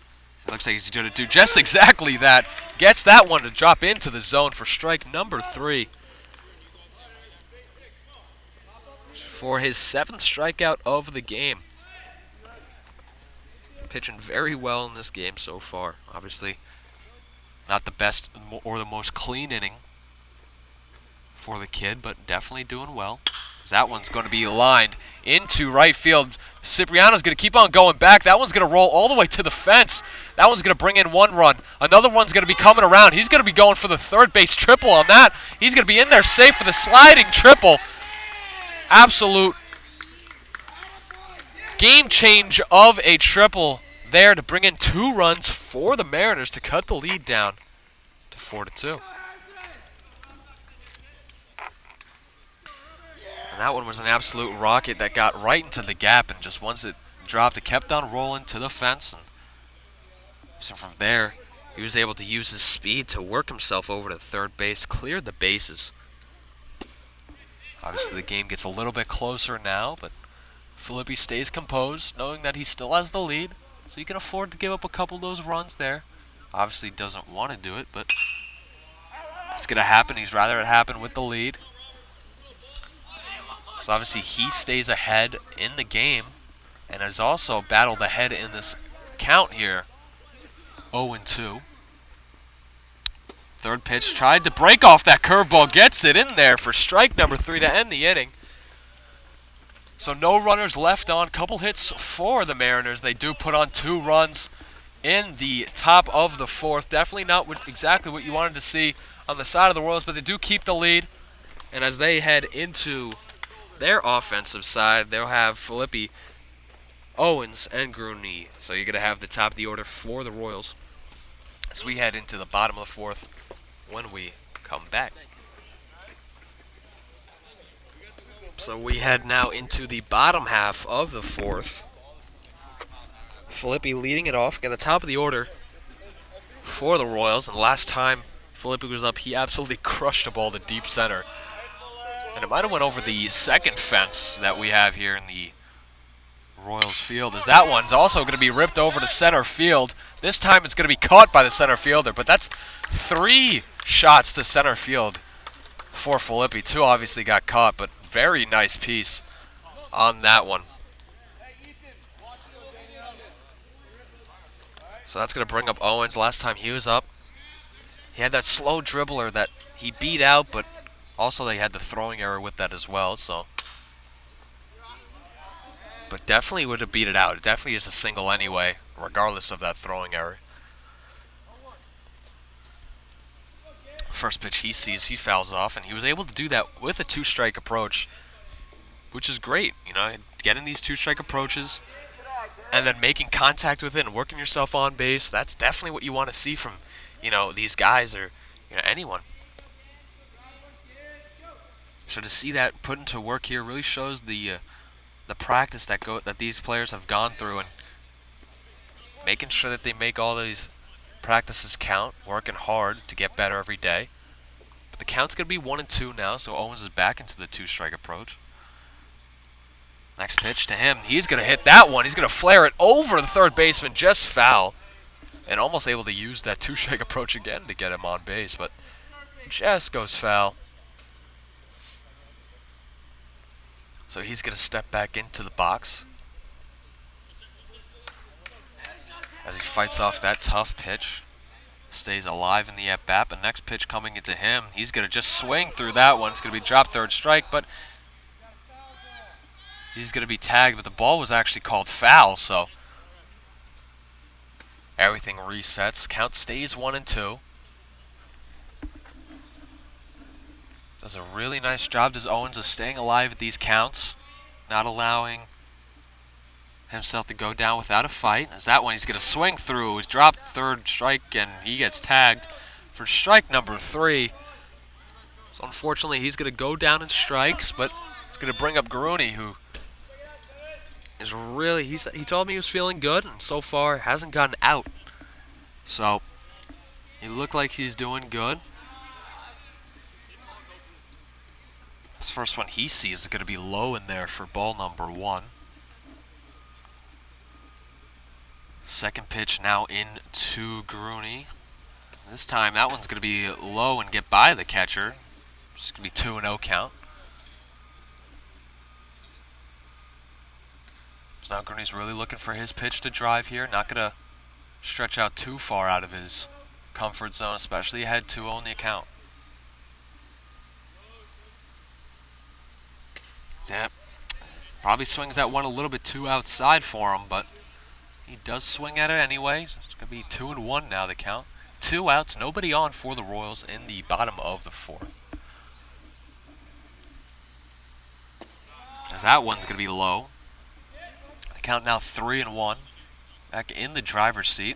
It looks like he's going to do just exactly that. Gets that one to drop into the zone for strike number 3. For his 7th strikeout of the game. Pitching very well in this game so far. Obviously, not the best or the most clean inning for the kid, but definitely doing well. That one's going to be lined into right field. Cipriano's going to keep on going back. That one's going to roll all the way to the fence. That one's going to bring in 1 run. Another one's going to be coming around. He's going to be going for the third base triple on that. He's going to be in there safe for the sliding triple. Absolute game change of a triple there to bring in 2 runs for the Mariners to cut the lead down to 4-2. And that one was an absolute rocket that got right into the gap, and just once it dropped, it kept on rolling to the fence. And so from there, he was able to use his speed to work himself over to third base, cleared the bases. Obviously, the game gets a little bit closer now, but Filippi stays composed, knowing that he still has the lead, so he can afford to give up a couple of those runs there. Obviously, doesn't want to do it, but it's going to happen. He's rather it happen with the lead. So obviously he stays ahead in the game and has also battled ahead in this count here. 0-2. Third pitch tried to break off that curveball. Gets it in there for strike number 3 to end the inning. So no runners left on. Couple hits for the Mariners. They do put on 2 runs in the top of the 4th. Definitely not exactly what you wanted to see on the side of the Royals, but they do keep the lead. And as they head into their offensive side, they'll have Filippi, Owens, and Gruney. So you're going to have the top of the order for the Royals as we head into the bottom of the 4th when we come back. So we head now into the bottom half of the 4th. Filippi leading it off, at the top of the order for the Royals. And last time Filippi was up, he absolutely crushed a ball to deep center. And it might have went over the second fence that we have here in the Royals field, as that one's also going to be ripped over to center field. This time it's going to be caught by the center fielder, but that's 3 shots to center field for Filippi. 2 obviously got caught, but very nice piece on that one. So that's going to bring up Owens. Last time he was up, he had that slow dribbler that he beat out, but also they had the throwing error with that as well. So, but definitely would have beat it out. It definitely is a single anyway, regardless of that throwing error. first pitch he sees, he fouls off, and he was able to do that with a two-strike approach, which is great. You know, getting these two-strike approaches and then making contact with it and working yourself on base. That's definitely what you want to see from, these guys or anyone. So to see that put into work here really shows the practice that these players have gone through and making sure that they make all these practices count, working hard to get better every day. But the count's going to be 1-2 now, so Owens is back into the two-strike approach. Next pitch to him. He's going to hit that one. He's going to flare it over the third baseman, just foul. And almost able to use that two-strike approach again to get him on base, but just goes foul. So he's going to step back into the box as he fights off that tough pitch. Stays alive in the at-bat, but next pitch coming into him, he's going to just swing through that one. It's going to be dropped third strike, but he's going to be tagged, but the ball was actually called foul, so everything resets. Count stays 1-2. Does a really nice job, does Owens, of staying alive at these counts, not allowing himself to go down without a fight. As that one he's going to swing through. He's dropped third strike, and he gets tagged for strike number 3. So unfortunately, he's going to go down in strikes, but it's going to bring up Garuni, who is really, he told me he was feeling good, and so far hasn't gotten out. So he looked like he's doing good. This first one he sees is going to be low in there for ball number 1. Second pitch now in to Garuni. This time that one's going to be low and get by the catcher. It's going to be 2-0 count. So now Garuni's really looking for his pitch to drive here. Not going to stretch out too far out of his comfort zone, especially ahead 2-0 in the account. Yeah, probably swings that one a little bit too outside for him, but he does swing at it anyway. So it's going to be 2-1 now, the count. 2 outs, nobody on for the Royals in the bottom of the 4th. As that one's going to be low. The count now 3-1. Back in the driver's seat.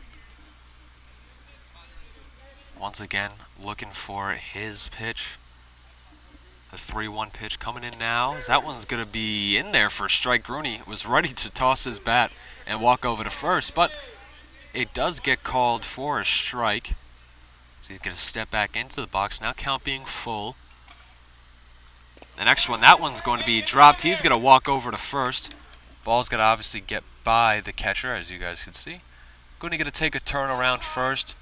Once again, looking for his pitch. The 3-1 pitch coming in now. As that one's going to be in there for a strike. Garuni was ready to toss his bat and walk over to first, but it does get called for a strike. So he's going to step back into the box. Now count being full. The next one, that one's going to be dropped. He's going to walk over to first. Ball's going to obviously get by the catcher, as you guys can see. Going to take a turn around first.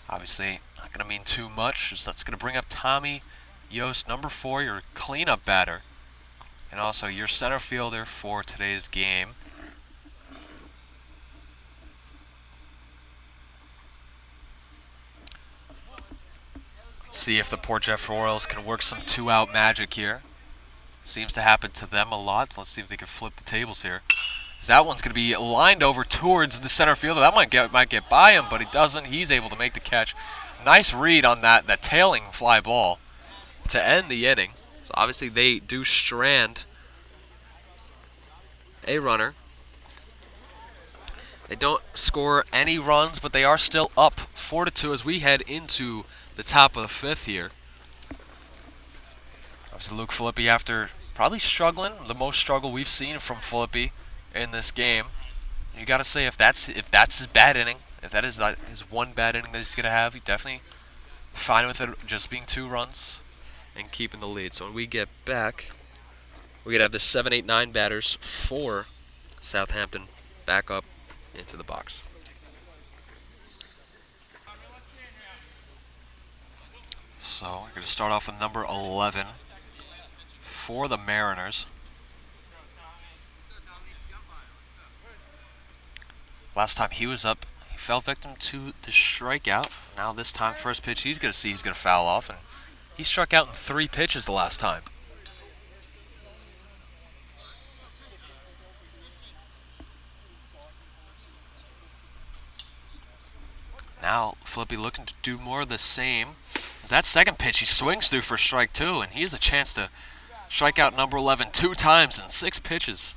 Obviously, not going to mean too much. So that's going to bring up Tommy Yost, number 4, your cleanup batter. And also your center fielder for today's game. Let's see if the Port Jeff Royals can work some 2-out magic here. Seems to happen to them a lot. Let's see if they can flip the tables here. As that one's going to be lined over towards the center fielder. That might get by him, but he doesn't. He's able to make the catch. Nice read on that tailing fly ball to end the inning. So obviously they do strand a runner. They don't score any runs, but they are still up 4-2 as we head into the top of the 5th here. Obviously Luke Filippi, after probably struggling, the most struggle we've seen from Filippi in this game. You got to say, if that's his bad inning, if that is his one bad inning that he's going to have, he's definitely fine with it just being 2 runs and keeping the lead. So when we get back, we're going to have the 7, 8, 9 batters for Southampton back up into the box. So we're going to start off with number 11 for the Mariners. Last time he was up, he fell victim to the strikeout. Now this time, first pitch he's going to foul off, and he struck out in 3 pitches the last time. Now Filippi looking to do more of the same. As that second pitch he swings through for strike two, and he has a chance to strike out number 11 2 times in 6 pitches.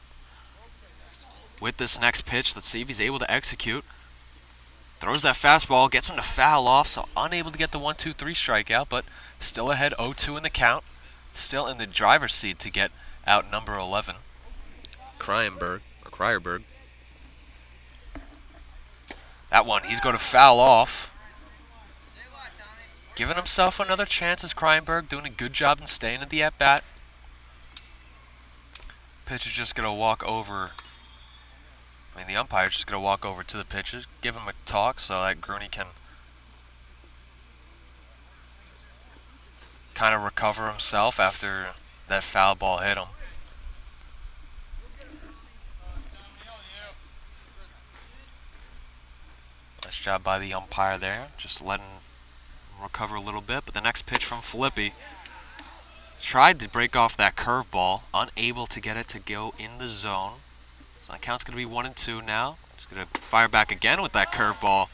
With this next pitch, let's see if he's able to execute. Throws that fastball, gets him to foul off, so unable to get the 1-2-3 strikeout, but still ahead 0-2 in the count. Still in the driver's seat to get out number 11, Kryerberg. That one, he's going to foul off. Giving himself another chance as Kryerberg, doing a good job in staying at the at-bat. Pitcher's just going to walk over. The umpire's just going to walk over to the pitcher, give him a talk so that Grooney can kind of recover himself after that foul ball hit him. Nice job by the umpire there, just letting him recover a little bit. But the next pitch from Filippi tried to break off that curveball, unable to get it to go in the zone. So that count's going to be 1-2 now. He's going to fire back again with that curveball.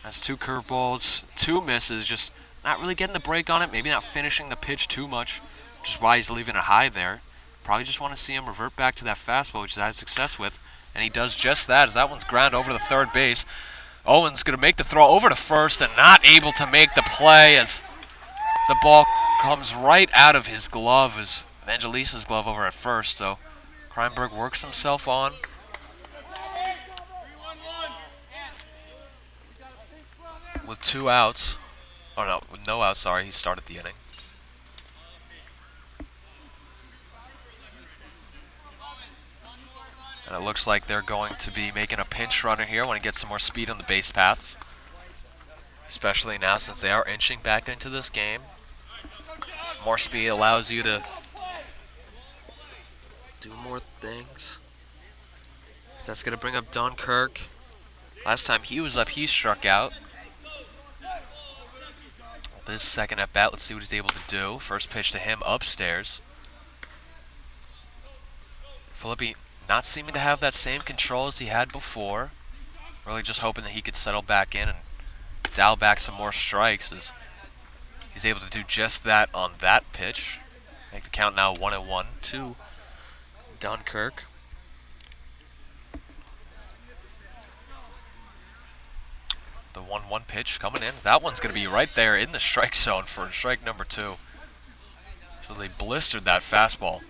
That's 2 curveballs, 2 misses, just not really getting the break on it, maybe not finishing the pitch too much, which is why he's leaving it high there. Probably just want to see him revert back to that fastball, which he's had success with, and he does just that as that one's ground over to the third base. Owen's going to make the throw over to first and not able to make the play as the ball comes right out of his glove, as Evangelisa's glove over at first, so Kreinberg works himself on. With 2 outs. Oh no, with no outs, sorry, he started the inning. And it looks like they're going to be making a pinch runner here when he gets some more speed on the base paths. Especially now since they are inching back into this game. More speed allows you to do more things. That's going to bring up Dunkirk. Last time he was up, he struck out. This second at bat, let's see what he's able to do. First pitch to him upstairs. Filippi not seeming to have that same control as he had before. Really just hoping that he could settle back in and dial back some more strikes, as he's able to do just that on that pitch. Make the count now 1-1 to Dunkirk. The 1-1 pitch coming in. That one's going to be right there in the strike zone for strike number 2. So they blistered that fastball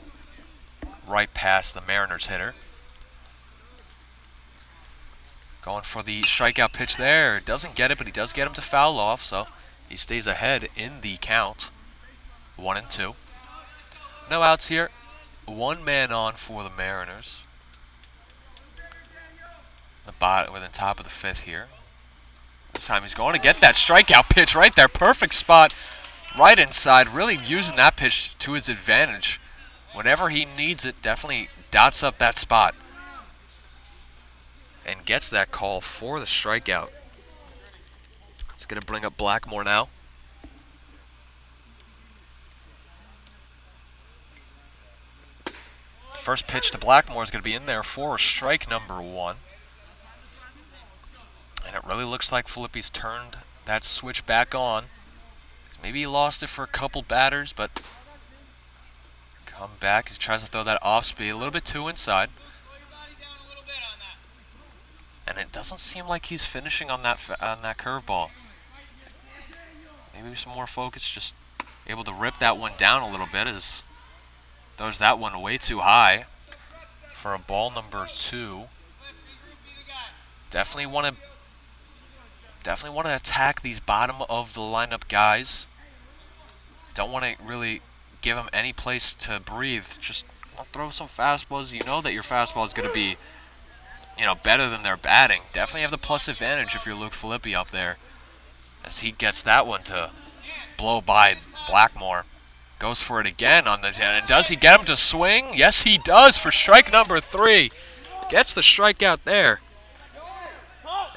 right past the Mariners hitter. Going for the strikeout pitch there. Doesn't get it, but he does get him to foul off, so he stays ahead in the count. 1-2. No outs here. 1 man on for the Mariners. The bottom, within top of the 5th here. This time he's going to get that strikeout pitch right there. Perfect spot. Right inside. Really using that pitch to his advantage. Whenever he needs it, definitely dots up that spot. And gets that call for the strikeout. It's going to bring up Blackmore now. First pitch to Blackmore is going to be in there for strike number 1. And it really looks like Filippi's turned that switch back on. Maybe he lost it for a couple batters, but come back. He tries to throw that off speed, a little bit too inside. And it doesn't seem like he's finishing on that curveball. Maybe some more focus, just able to rip that one down a little bit, as throws that one way too high for a ball number 2. Definitely want to attack these bottom of the lineup guys. Don't want to really give them any place to breathe. Just throw some fastballs. You know that your fastball is going to be, better than their batting. Definitely have the plus advantage if you're Luke Filippi up there, as he gets that one to blow by Blackmore. Goes for it again on the 10. And does he get him to swing? Yes, he does for strike number 3. Gets the strikeout there.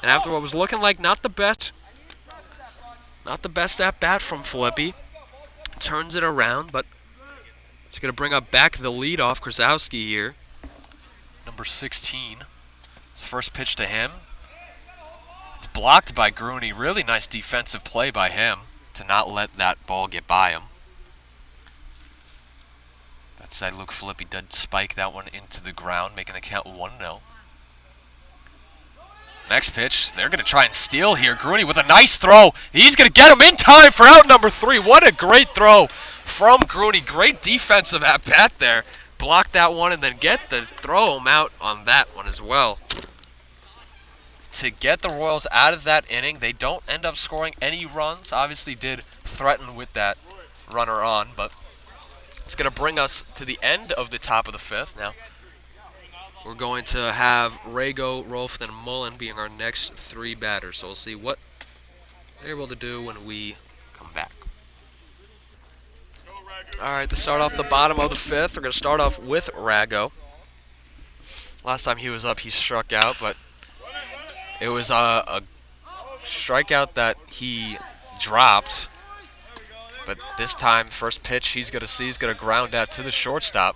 And after what was looking like not the best at bat from Filippi, turns it around, but he's going to bring up back the leadoff Krasowski here, number 16. His first pitch to him. It's blocked by Grooney. Really nice defensive play by him to not let that ball get by him. That said, Luke Filippi did spike that one into the ground, making the count 1-0. Next pitch, they're going to try and steal here. Grooney with a nice throw. He's going to get him in time for out number 3. What a great throw from Grooney. Great defensive at bat there. Block that one and then throw him out on that one as well. To get the Royals out of that inning, they don't end up scoring any runs. Obviously did threaten with that runner on, but it's going to bring us to the end of the top of the 5th. Now, we're going to have Rago, Rolf, and Mullen being our next 3 batters. So we'll see what they're able to do when we come back. All right, to start off the bottom of the 5th, we're going to start off with Rago. Last time he was up, he struck out, but it was a strikeout that he dropped. But this time, first pitch he's going to ground out to the shortstop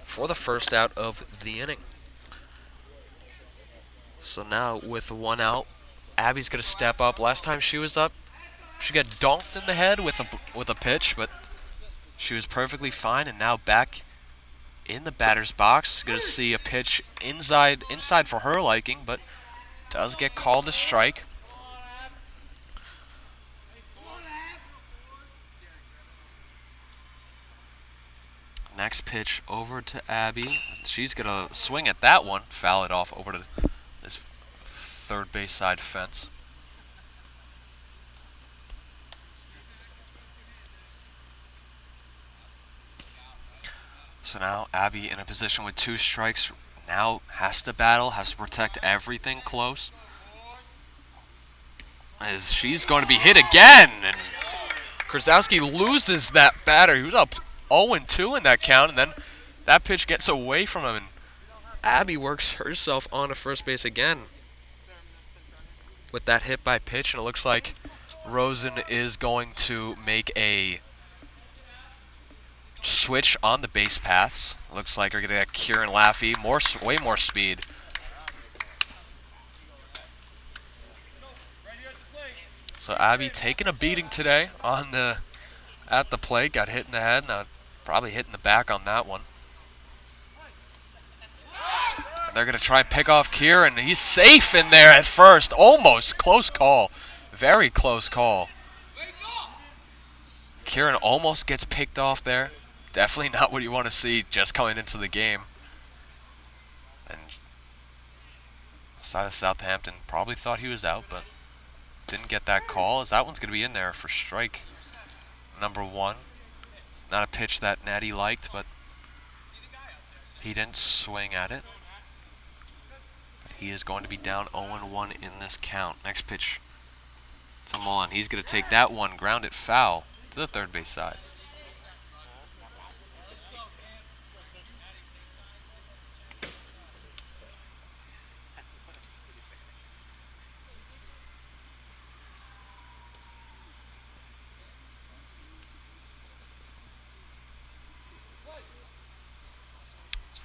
for the first out of the inning. So now with 1 out, Abby's going to step up. Last time she was up, she got donked in the head with a pitch, but she was perfectly fine, and now back in the batter's box. Going to see a pitch inside for her liking, but does get called a strike. Next pitch over to Abby. She's going to swing at that one, foul it off over to this third base side fence. So now Abby in a position with 2 strikes, now has to battle, has to protect everything close. As she's going to be hit again, and Krasowski loses that batter. He was up 0-2 in that count, and then that pitch gets away from him, and Abby works herself onto first base again with that hit by pitch, and it looks like Rosen is going to make a switch on the base paths. Looks like we're going to get Kieran Laffey, way more speed. So Abby taking a beating today at the plate. Got hit in the head, now probably hit in the back on that one. And they're going to try and pick off Kieran. He's safe in there at first. Almost. Close call. Very close call. Kieran almost gets picked off there. Definitely not what you want to see just coming into the game. And side of Southampton probably thought he was out, but didn't get that call, as that one's going to be in there for strike number 1. Not a pitch that Natty liked, but he didn't swing at it. But he is going to be down 0-1 in this count. Next pitch to Mullen. He's going to take that one, ground it foul to the third base side.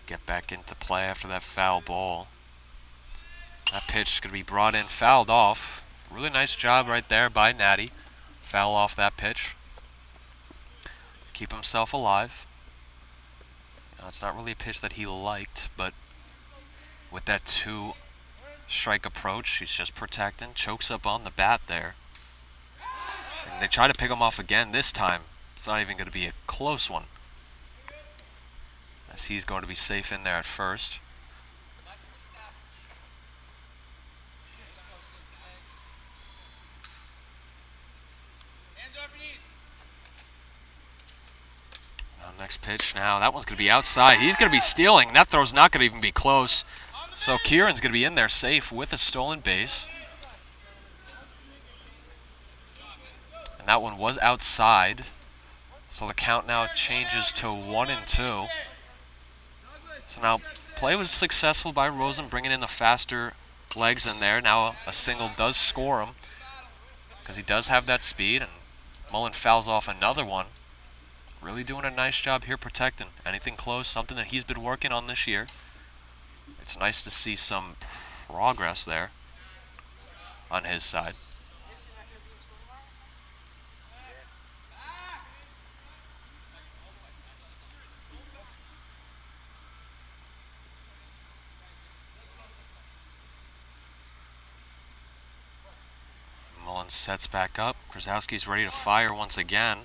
Get back into play after that foul ball. That pitch is going to be brought in, fouled off. Really nice job right there by Natty. Foul off that pitch. Keep himself alive. Now, it's not really a pitch that he liked, but with that 2-strike approach, he's just protecting. Chokes up on the bat there. And they try to pick him off again this time. It's not even going to be a close one, as he's going to be safe in there at first. Now next pitch, now that one's going to be outside. He's going to be stealing. That throw's not going to even be close. So Kieran's going to be in there safe with a stolen base. And that one was outside. So the count now changes to 1-2. So now play was successful by Rosen, bringing in the faster legs in there. Now a single does score him because he does have that speed, and Mullen fouls off another one. Really doing a nice job here protecting anything close, something that he's been working on this year. It's nice to see some progress there. on his side. Mullins sets back up. Krasowski's ready to fire once again.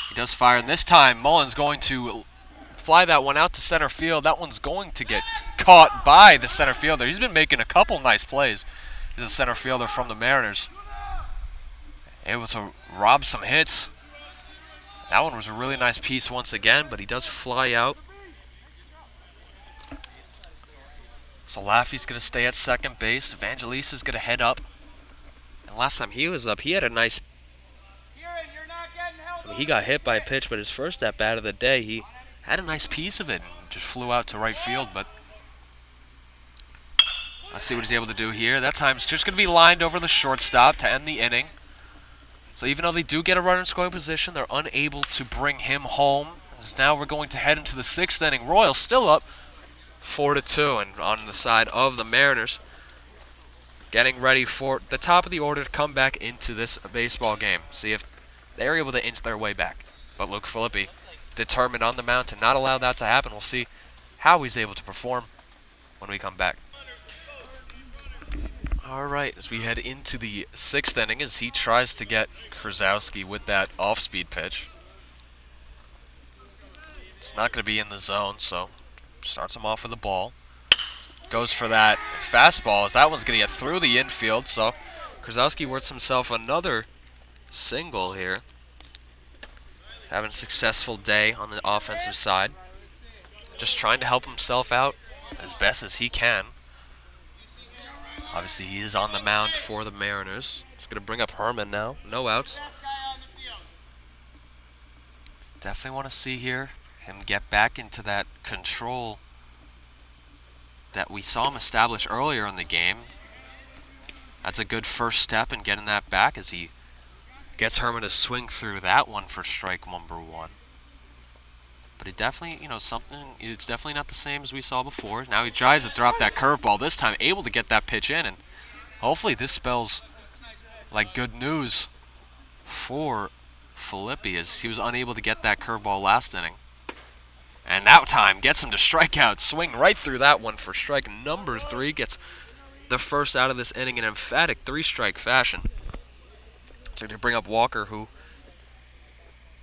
He does fire, and this time Mullins going to fly that one out to center field. That one's going to get caught by the center fielder. He's been making a couple nice plays. He's a center fielder from the Mariners. Able to rob some hits. That one was a really nice piece once again, but he does fly out. So Laffey's going to stay at second base. Evangelista is going to head up. And last time he was up, he had a nice... he got hit by a pitch, but his first at-bat of the day, he had a nice piece of it and just flew out to right field. But let's see what he's able to do here. That time it's just going to be lined over the shortstop to end the inning. So even though they do get a runner in scoring position, they're unable to bring him home. As now we're going to head into the sixth inning. Royals still up 4-2, and on the side of the Mariners, getting ready for the top of the order to come back into this baseball game. See if they're able to inch their way back. But Luke Filippi, determined on the mound to not allow that to happen. We'll see how he's able to perform when we come back. All right, as we head into the sixth inning, as he tries to get Krasowski with that off-speed pitch. It's not going to be in the zone, so starts him off with a ball. Goes for that fastball, as that one's going to get through the infield, so Krasowski works himself another single here. Having a successful day on the offensive side. Just trying to help himself out as best as he can. Obviously, he is on the mound for the Mariners. It's going to bring up Herman now. No outs. Definitely want to see here him get back into that control that we saw him establish earlier in the game. That's a good first step in getting that back as he gets Herman to swing through that one for strike number one. But it definitely, it's definitely not the same as we saw before. Now he tries to drop that curveball this time, able to get that pitch in, and hopefully this spells like good news for Filippi, as he was unable to get that curveball last inning. And that time gets him to strike out, swing right through that one for strike number 3, gets the first out of this inning in emphatic 3-strike fashion. So to bring up Walker, who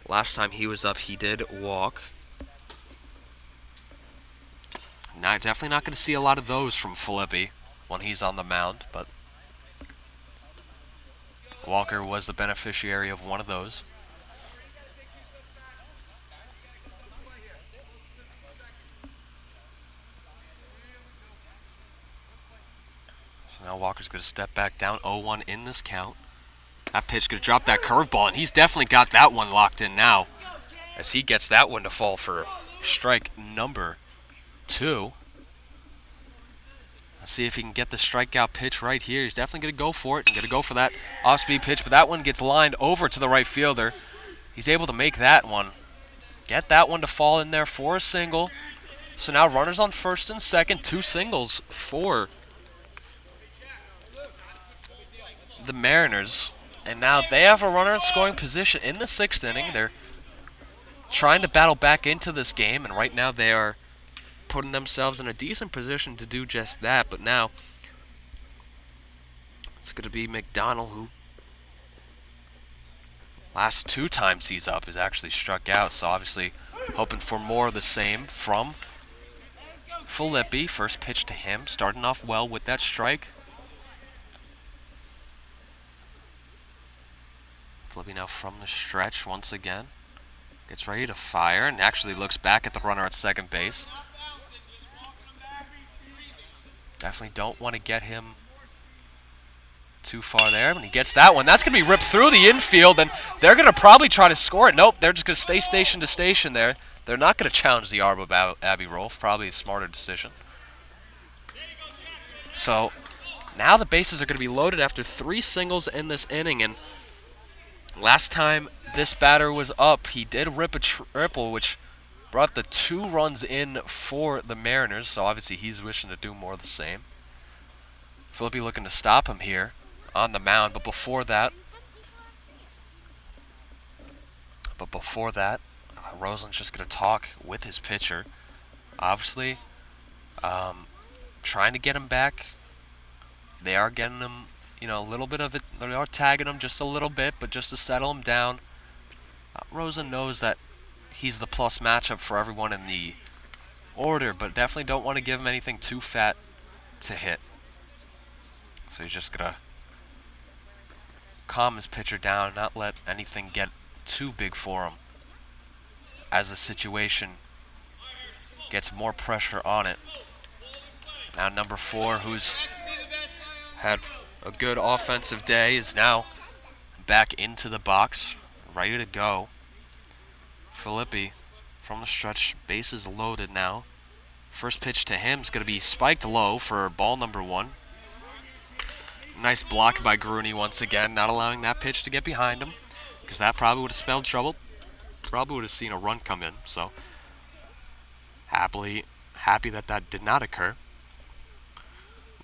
last time he was up, he did walk. Now, definitely not going to see a lot of those from Filippi when he's on the mound, but Walker was the beneficiary of one of those. So now Walker's going to step back down 0-1 in this count. That pitch going to drop that curveball, and he's definitely got that one locked in now, as he gets that one to fall for strike number 2. Let's see if he can get the strikeout pitch right here. He's definitely going to go for it. He's going to go for that off-speed pitch, but that one gets lined over to the right fielder. He's able to make that one. Get that one to fall in there for a single. So now runners on first and second, 2 singles for the Mariners. And now they have a runner in scoring position in the 6th inning. They're trying to battle back into this game, and right now they are putting themselves in a decent position to do just that. But now it's going to be McDonald, who last 2 times he's up is actually struck out. So obviously hoping for more of the same from Filippi. First pitch to him, starting off well with that strike. Filippi now from the stretch once again. Gets ready to fire and actually looks back at the runner at second base. Definitely don't want to get him too far there. When he gets that one, that's going to be ripped through the infield, and they're going to probably try to score it. Nope, they're just going to stay station to station there. They're not going to challenge the arm of Abby Rolfe. Probably a smarter decision. So now the bases are going to be loaded after 3 singles in this inning, and last time this batter was up, he did rip a triple, which brought the 2 runs in for the Mariners, so obviously he's wishing to do more of the same. Filippi looking to stop him here on the mound. Before that, Rosen's just going to talk with his pitcher. Obviously, trying to get him back. They are getting him, a little bit of it. They are tagging him just a little bit, but just to settle him down. Rosen knows that he's the plus matchup for everyone in the order, but definitely don't want to give him anything too fat to hit. So he's just going to calm his pitcher down, not let anything get too big for him as the situation gets more pressure on it. Now number 4, who's had a good offensive day, is now back into the box, ready to go. Filippi from the stretch, bases loaded now. First pitch to him is going to be spiked low for ball number 1. Nice block by Grooney once again, not allowing that pitch to get behind him, because that probably would have spelled trouble. Probably would have seen a run come in, so happy that did not occur.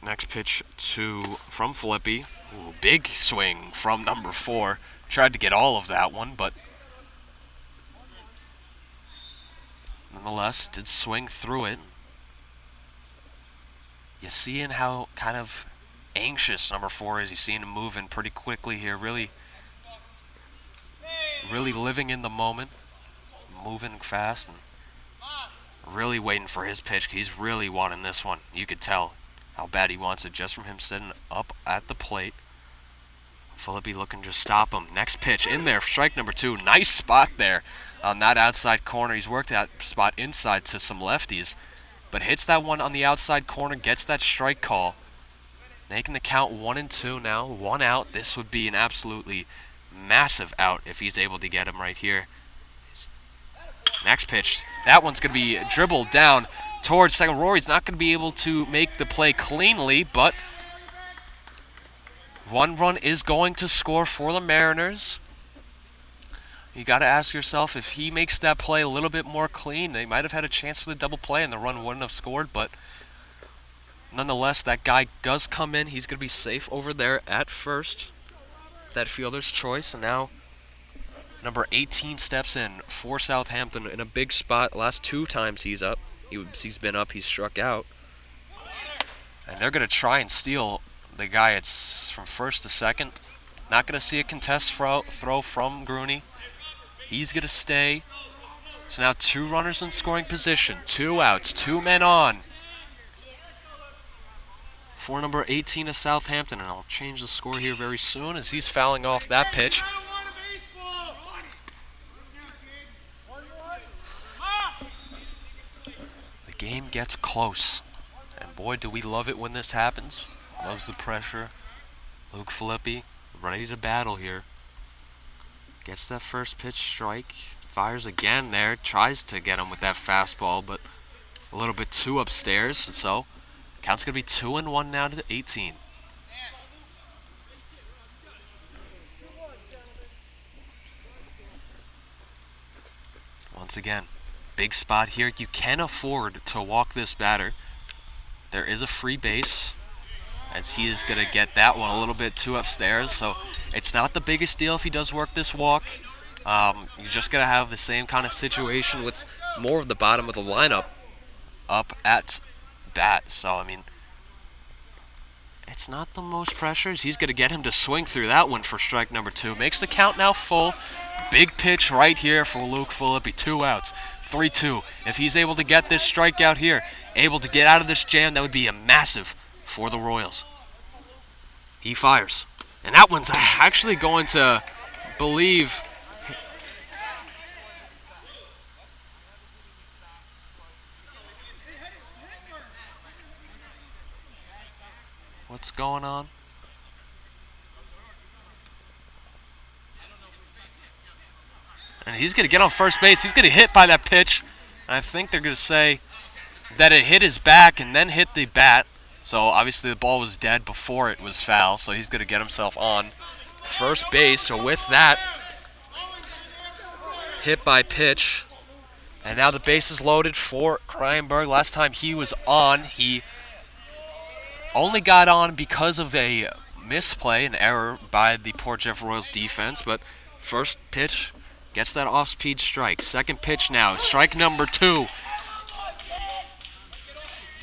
Next pitch from Filippi. Ooh, big swing from number 4. Tried to get all of that one, but nonetheless did swing through it. You seeing how kind of anxious number 4 is. You seeing him moving pretty quickly here, really living in the moment, moving fast, and really waiting for his pitch. He's really wanting this one. You could tell how bad he wants it just from him sitting up at the plate. Filippi looking to stop him. Next pitch in there, strike number 2. Nice spot there on that outside corner. He's worked that spot inside to some lefties, but hits that one on the outside corner, gets that strike call. Making the count 1-2 now, 1 out. This would be an absolutely massive out if he's able to get him right here. Next pitch, that one's going to be dribbled down towards second. Rory's not going to be able to make the play cleanly, but 1 run is going to score for the Mariners. You got to ask yourself, if he makes that play a little bit more clean, they might have had a chance for the double play and the run wouldn't have scored, but nonetheless, that guy does come in. He's going to be safe over there at first. That fielder's choice, and now number 18 steps in for Southampton in a big spot. Last 2 times he's up. He's been up, he's struck out. And they're going to try and steal the guy. It's from first to second. Not going to see a contest throw from Grooney. He's going to stay. So now 2 runners in scoring position. 2 outs, 2 men on for number 18 of Southampton. And I'll change the score here very soon as he's fouling off that pitch. The game gets close. And boy, do we love it when this happens. Loves the pressure. Luke Filippi ready to battle here. Gets that first pitch strike. Fires again there. Tries to get him with that fastball, but a little bit too upstairs. So count's going to be 2-1 now to 18. Once again, big spot here. You can afford to walk this batter. There is a free base, as he is going to get that one a little bit too upstairs. So it's not the biggest deal if he does work this walk. You're just going to have the same kind of situation with more of the bottom of the lineup up at bat. So, I mean, it's not the most pressures. He's going to get him to swing through that one for strike number 2. Makes the count now full. Big pitch right here for Luke Filippi. 2 outs, 3-2. If he's able to get this strikeout here, able to get out of this jam, that would be a massive for the Royals. He fires. And that one's actually going to believe... What's going on? And he's going to get on first base. He's going to hit by that pitch. And I think they're going to say that it hit his back and then hit the bat. So obviously the ball was dead before it was foul. So he's going to get himself on first base. So with that, hit by pitch. And now the base is loaded for Kreinberg. Last time he was on, he only got on because of a misplay, an error by the Port Jeff Royals defense, but first pitch gets that off-speed strike. Second pitch now, strike number 2.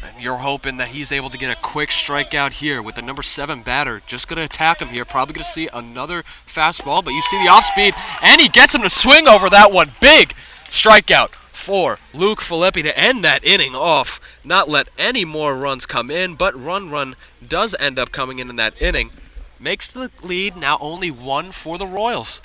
And you're hoping that he's able to get a quick strikeout here with the number 7 batter. Just going to attack him here. Probably going to see another fastball, but you see the off-speed, and he gets him to swing over that one. Big strikeout for Luke Filippi to end that inning off. Not let any more runs come in, but run does end up coming in that inning. Makes the lead now only 1 for the Royals.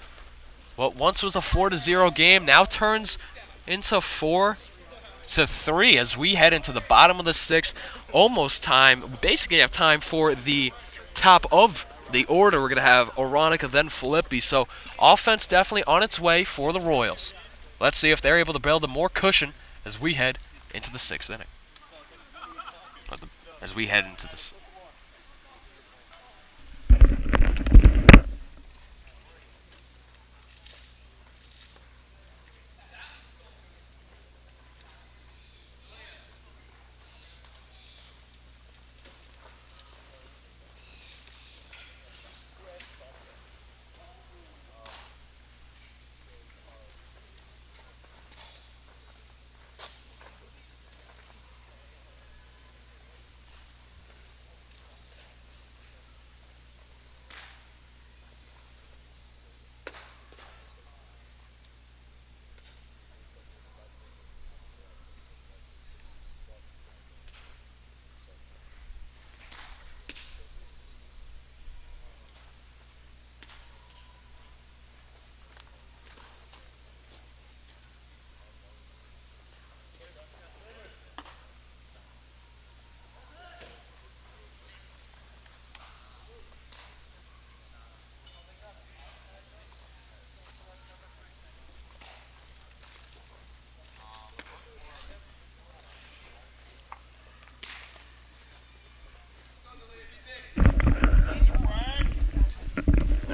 What once was a 4-0 game now turns into 4-3 as we head into the bottom of the 6th. Almost time. We basically have time for the top of the order. We're going to have Oronica, then Filippi. So offense definitely on its way for the Royals. Let's see if they're able to build a more cushion as we head into the 6th inning. As we head into this.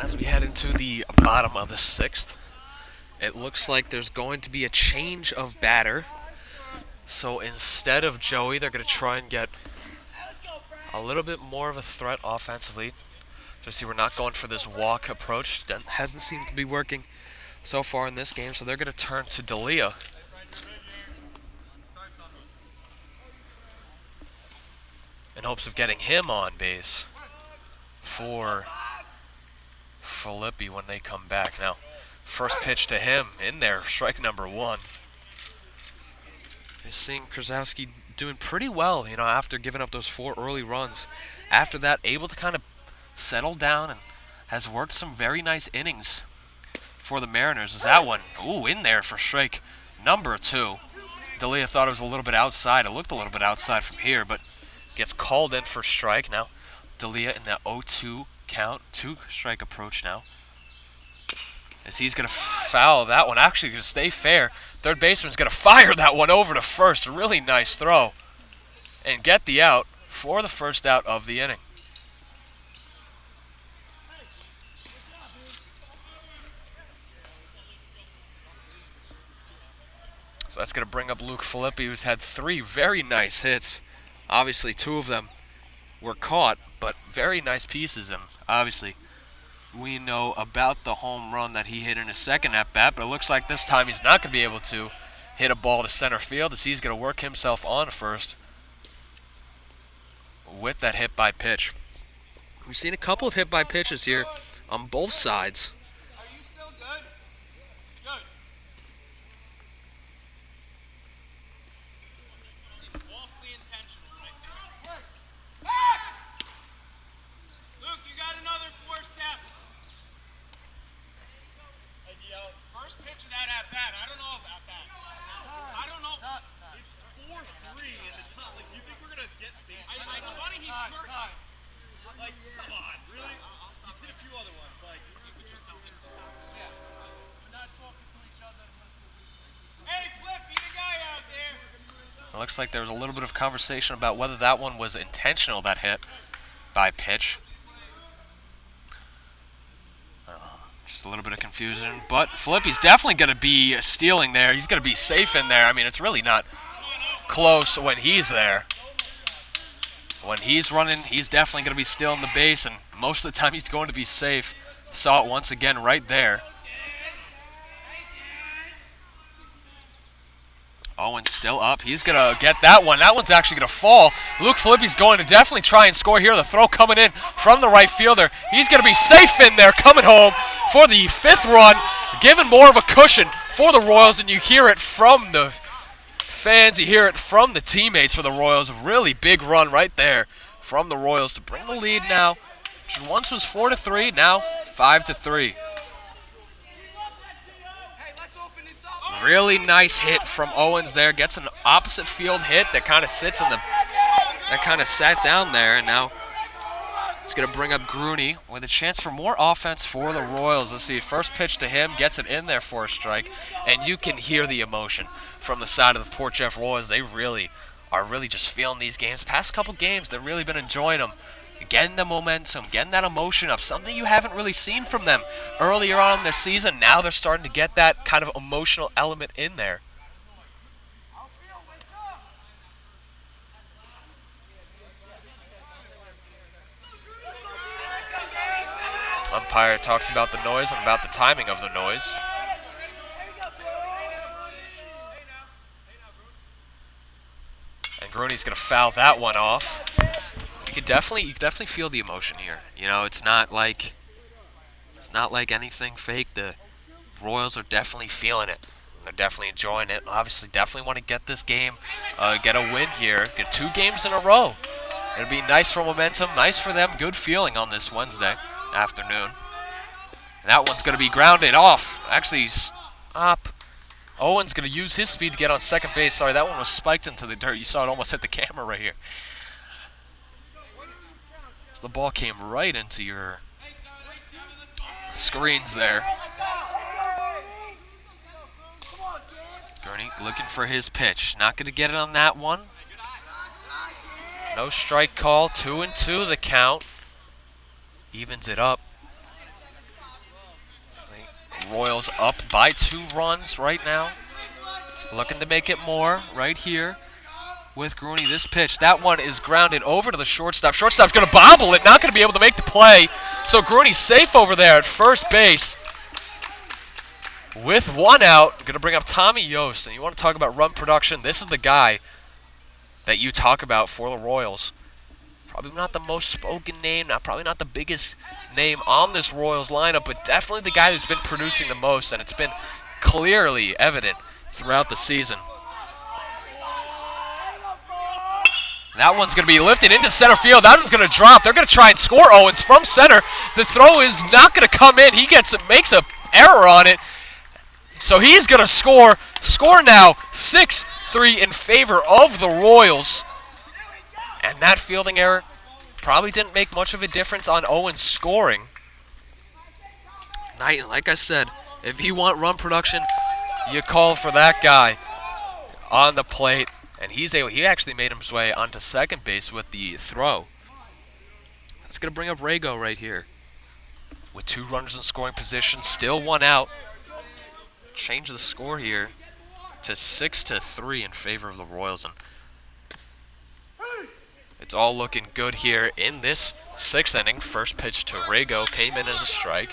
As we head into the bottom of the 6th, it looks like there's going to be a change of batter. So instead of Joey, they're going to try and get a little bit more of a threat offensively. So see, we're not going for this walk approach. That hasn't seemed to be working so far in this game. So they're going to turn to D'Elia in hopes of getting him on base for Filippi when they come back. Now, first pitch to him in there, strike number 1. You're seeing Krasowski doing pretty well, after giving up those 4 early runs. After that, able to kind of settle down and has worked some very nice innings for the Mariners. Is that one, in there for strike number 2. D'Elia thought it was a little bit outside. It looked a little bit outside from here, but gets called in for strike. Now, D'Elia in that 0-2 count, 2-strike approach now. As he's going to foul that one. Actually going to stay fair. Third baseman's going to fire that one over to first. Really nice throw. And get the out for the first out of the inning. So that's going to bring up Luke Filippi, who's had 3 very nice hits. Obviously, 2 of them were caught, but very nice pieces. And obviously, we know about the home run that he hit in his second at-bat, but it looks like this time he's not going to be able to hit a ball to center field as he's going to work himself on first with that hit-by-pitch. We've seen a couple of hit-by-pitches here on both sides. Are you still good? Good. Awfully intentional, I think. Luke, you got another 4 steps. Hey, DL, first pitch of that at-bat, I don't know about that. I don't know. It's 4-3 in the top. Like, you think we're going to get these? It's funny he's smirking. Like, come on, really? He's hit a few other ones. Like, you could just tell him to stop. Yeah. We're not talking to each other. Hey, Flip, be the guy out there. It looks like there was a little bit of conversation about whether that one was intentional, that hit by pitch. Just a little bit of confusion, but Filippi's definitely going to be stealing there. He's going to be safe in there. I mean, it's really not close when he's there. When he's running, he's definitely going to be stealing the base, and most of the time he's going to be safe. Saw it once again right there. Owens still up. He's going to get that one. That one's actually going to fall. Luke Filippi's going to definitely try and score here. The throw coming in from the right fielder. He's going to be safe in there, coming home for the 5th run, giving more of a cushion for the Royals, and you hear it from the fans. You hear it from the teammates for the Royals. A really big run right there from the Royals to bring the lead now, which once was 4-3, now 5-3. Really nice hit from Owens there. Gets an opposite field hit that kind of sits in the, that kind of sat down there, and now it's going to bring up Grooney with a chance for more offense for the Royals. Let's see, first pitch to him, gets it in there for a strike, and you can hear the emotion from the side of the Port Jeff Royals. They really are just feeling these games. Past couple games, they've really been enjoying them. Getting the momentum, getting that emotion up, something you haven't really seen from them earlier on in their season. Now they're starting to get that kind of emotional element in there. Umpire talks about the noise and about the timing of the noise. And Grooney's going to foul that one off. You can definitely feel the emotion here. You know, it's not like anything fake. The Royals are definitely feeling it. They're definitely enjoying it. Obviously, definitely want to get this game, get a win here, get 2 games in a row. It'll be nice for momentum, nice for them, good feeling on this Wednesday afternoon. And that one's going to be grounded off. Actually, stop. Owen's going to use his speed to get on second base. Sorry, that one was spiked into the dirt. You saw it almost hit the camera right here. The ball came right into your screens there. Gurney looking for his pitch. Not going to get it on that one. No strike call. 2-2 the count. Evens it up. Royals up by 2 runs right now. Looking to make it more right here with Grooney. This pitch, that one is grounded over to the shortstop. Shortstop's going to bobble it, not going to be able to make the play. So Grooney's safe over there at first base with 1 out. Going to bring up Tommy Yost. And you want to talk about run production, this is the guy that you talk about for the Royals. Probably not the most spoken name, probably not the biggest name on this Royals lineup, but definitely the guy who's been producing the most, and it's been clearly evident throughout the season. That one's going to be lifted into center field. That one's going to drop. They're going to try and score Owens from center. The throw is not going to come in. He makes an error on it. So he's going to score. Score now 6-3 in favor of the Royals. And that fielding error probably didn't make much of a difference on Owens scoring. Like I said, if you want run production, you call for that guy on the plate. And he actually made his way onto second base with the throw. That's going to bring up Rago right here. With 2 runners in scoring position, still 1 out. Change the score here to 6-3 in favor of the Royals. And it's all looking good here in this 6th inning. First pitch to Rago came in as a strike.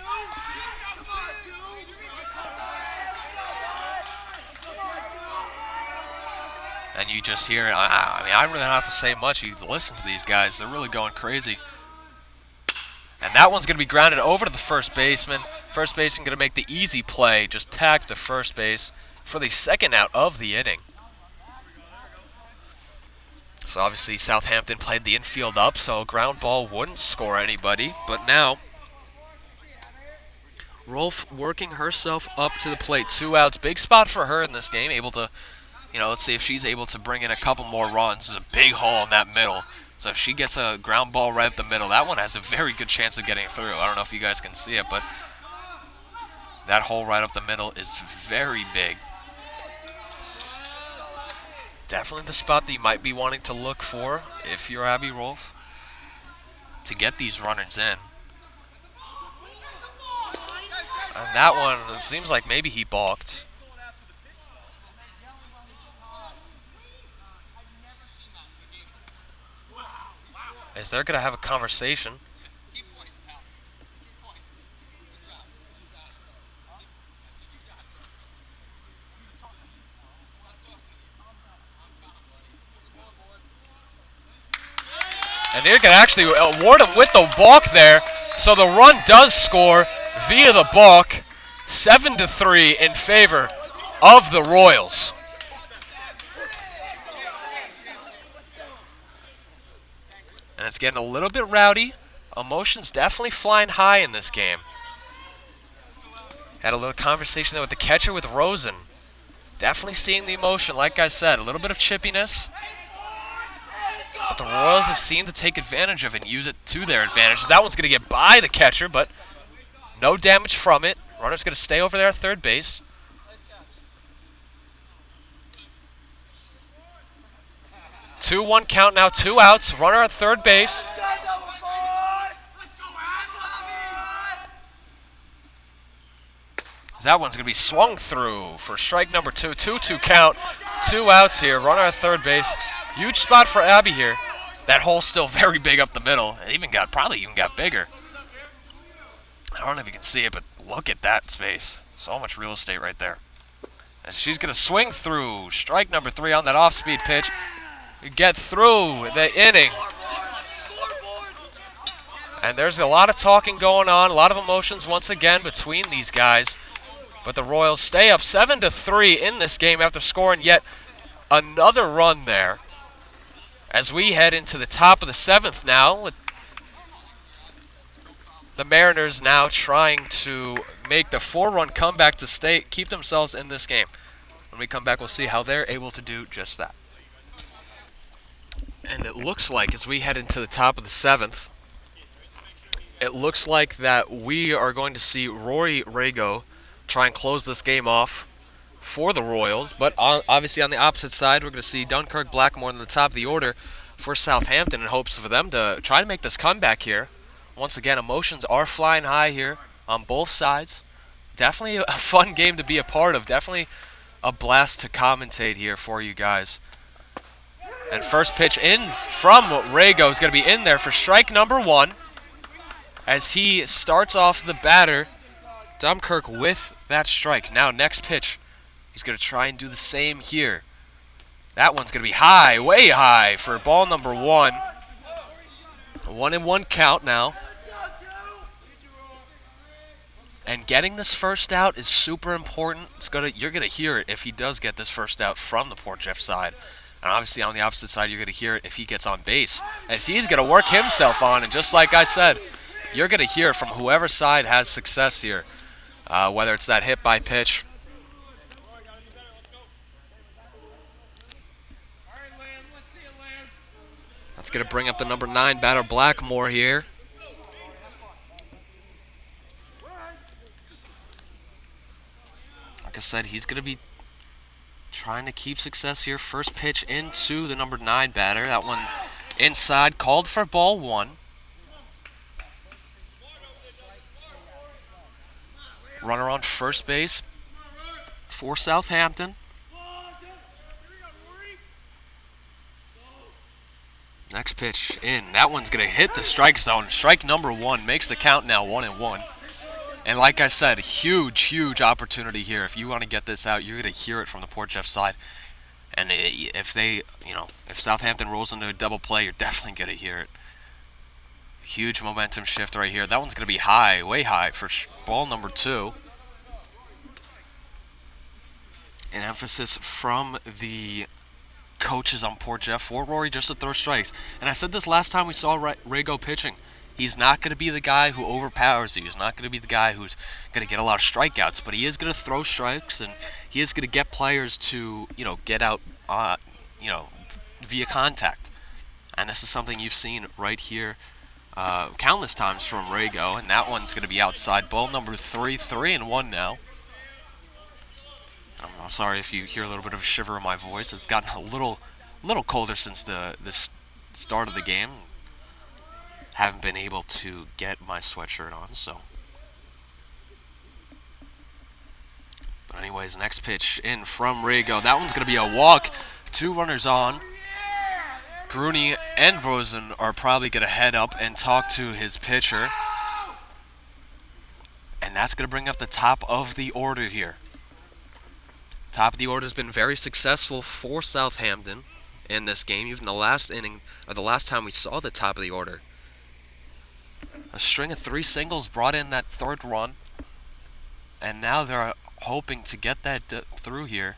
And you just hear it. I mean, I really don't have to say much. You listen to these guys. They're really going crazy. And that one's going to be grounded over to the first baseman. First baseman going to make the easy play. Just tag to first base for the 2nd out of the inning. So obviously Southampton played the infield up, so a ground ball wouldn't score anybody. But now, Rolf working herself up to the plate. 2 outs. Big spot for her in this game. Able to... let's see if she's able to bring in a couple more runs. There's a big hole in that middle. So if she gets a ground ball right up the middle, that one has a very good chance of getting through. I don't know if you guys can see it, but that hole right up the middle is very big. Definitely the spot that you might be wanting to look for if you're Abby Rolf to get these runners in. And that one, it seems like maybe he balked. Is they're going to have a conversation. they're going to actually award him with the balk there. So the run does score via the balk. 7-3 in favor of the Royals. And it's getting a little bit rowdy. Emotions definitely flying high in this game. Had a little conversation there with the catcher with Rosen. Definitely seeing the emotion, like I said, a little bit of chippiness. But the Royals have seemed to take advantage of it and use it to their advantage. That one's going to get by the catcher, but no damage from it. Runner's going to stay over there at third base. Two, 1 count now, 2 outs. Runner at third base. That one's going to be swung through for strike number 2. 2-2 count. 2 outs here. Runner at third base. Huge spot for Abby here. That hole's still very big up the middle. It probably even got bigger. I don't know if you can see it, but look at that space. So much real estate right there. And she's going to swing through. Strike number 3 on that off-speed pitch. Get through the inning. And there's a lot of talking going on, a lot of emotions once again between these guys. But the Royals stay up 7-3 in this game after scoring yet another run there. As we head into the top of the 7th now, with the Mariners now trying to make the 4-run comeback to keep themselves in this game. When we come back, we'll see how they're able to do just that. And it looks like, as we head into the top of the 7th, it looks like that we are going to see Rory Rago try and close this game off for the Royals. But obviously on the opposite side, we're going to see Dunkirk Blackmore in the top of the order for Southampton in hopes for them to try to make this comeback here. Once again, emotions are flying high here on both sides. Definitely a fun game to be a part of. Definitely a blast to commentate here for you guys. And first pitch in from Rago is going to be in there for strike number 1. As he starts off the batter, Dunkirk with that strike. Now next pitch, he's going to try and do the same here. That one's going to be high, way high for ball number 1. A 1-1 count now. And getting this first out is super important. You're going to hear it if he does get this first out from the Port Jeff side. And obviously on the opposite side, you're going to hear it if he gets on base. As he's going to work himself on, and just like I said, you're going to hear it from whoever side has success here. Whether it's that hit by pitch. That's going to bring up the number 9 batter, Blackmore, here. Like I said, he's going to be trying to keep success here. First pitch into the number 9 batter. That one inside, called for ball 1. Runner on first base for Southampton. Next pitch in. That one's going to hit the strike zone. Strike number 1 makes the count now 1-1. And like I said, huge opportunity here. If you want to get this out, you're going to hear it from the Port Jeff side. And if Southampton rolls into a double play, you're definitely going to hear it. Huge momentum shift right here. That one's going to be high, way high for ball number 2. An emphasis from the coaches on Port Jeff for Rory just to throw strikes. And I said this last time we saw Rago pitching. He's not going to be the guy who overpowers you. He's not going to be the guy who's going to get a lot of strikeouts. But he is going to throw strikes, and he is going to get players to, get out, via contact. And this is something you've seen right here countless times from Rago. And that one's going to be outside. Ball number 3, 3-1 now. I'm sorry if you hear a little bit of a shiver in my voice. It's gotten a little colder since the start of the game. Haven't been able to get my sweatshirt on, so. But anyways, next pitch in from Rago. That one's going to be a walk. 2 runners on. Grooney and Rosen are probably going to head up and talk to his pitcher. And that's going to bring up the top of the order here. Top of the order has been very successful for Southampton. in this game. Even the last inning, or the last time we saw the top of the order. A string of 3 singles brought in that 3rd run. And now they're hoping to get that through here.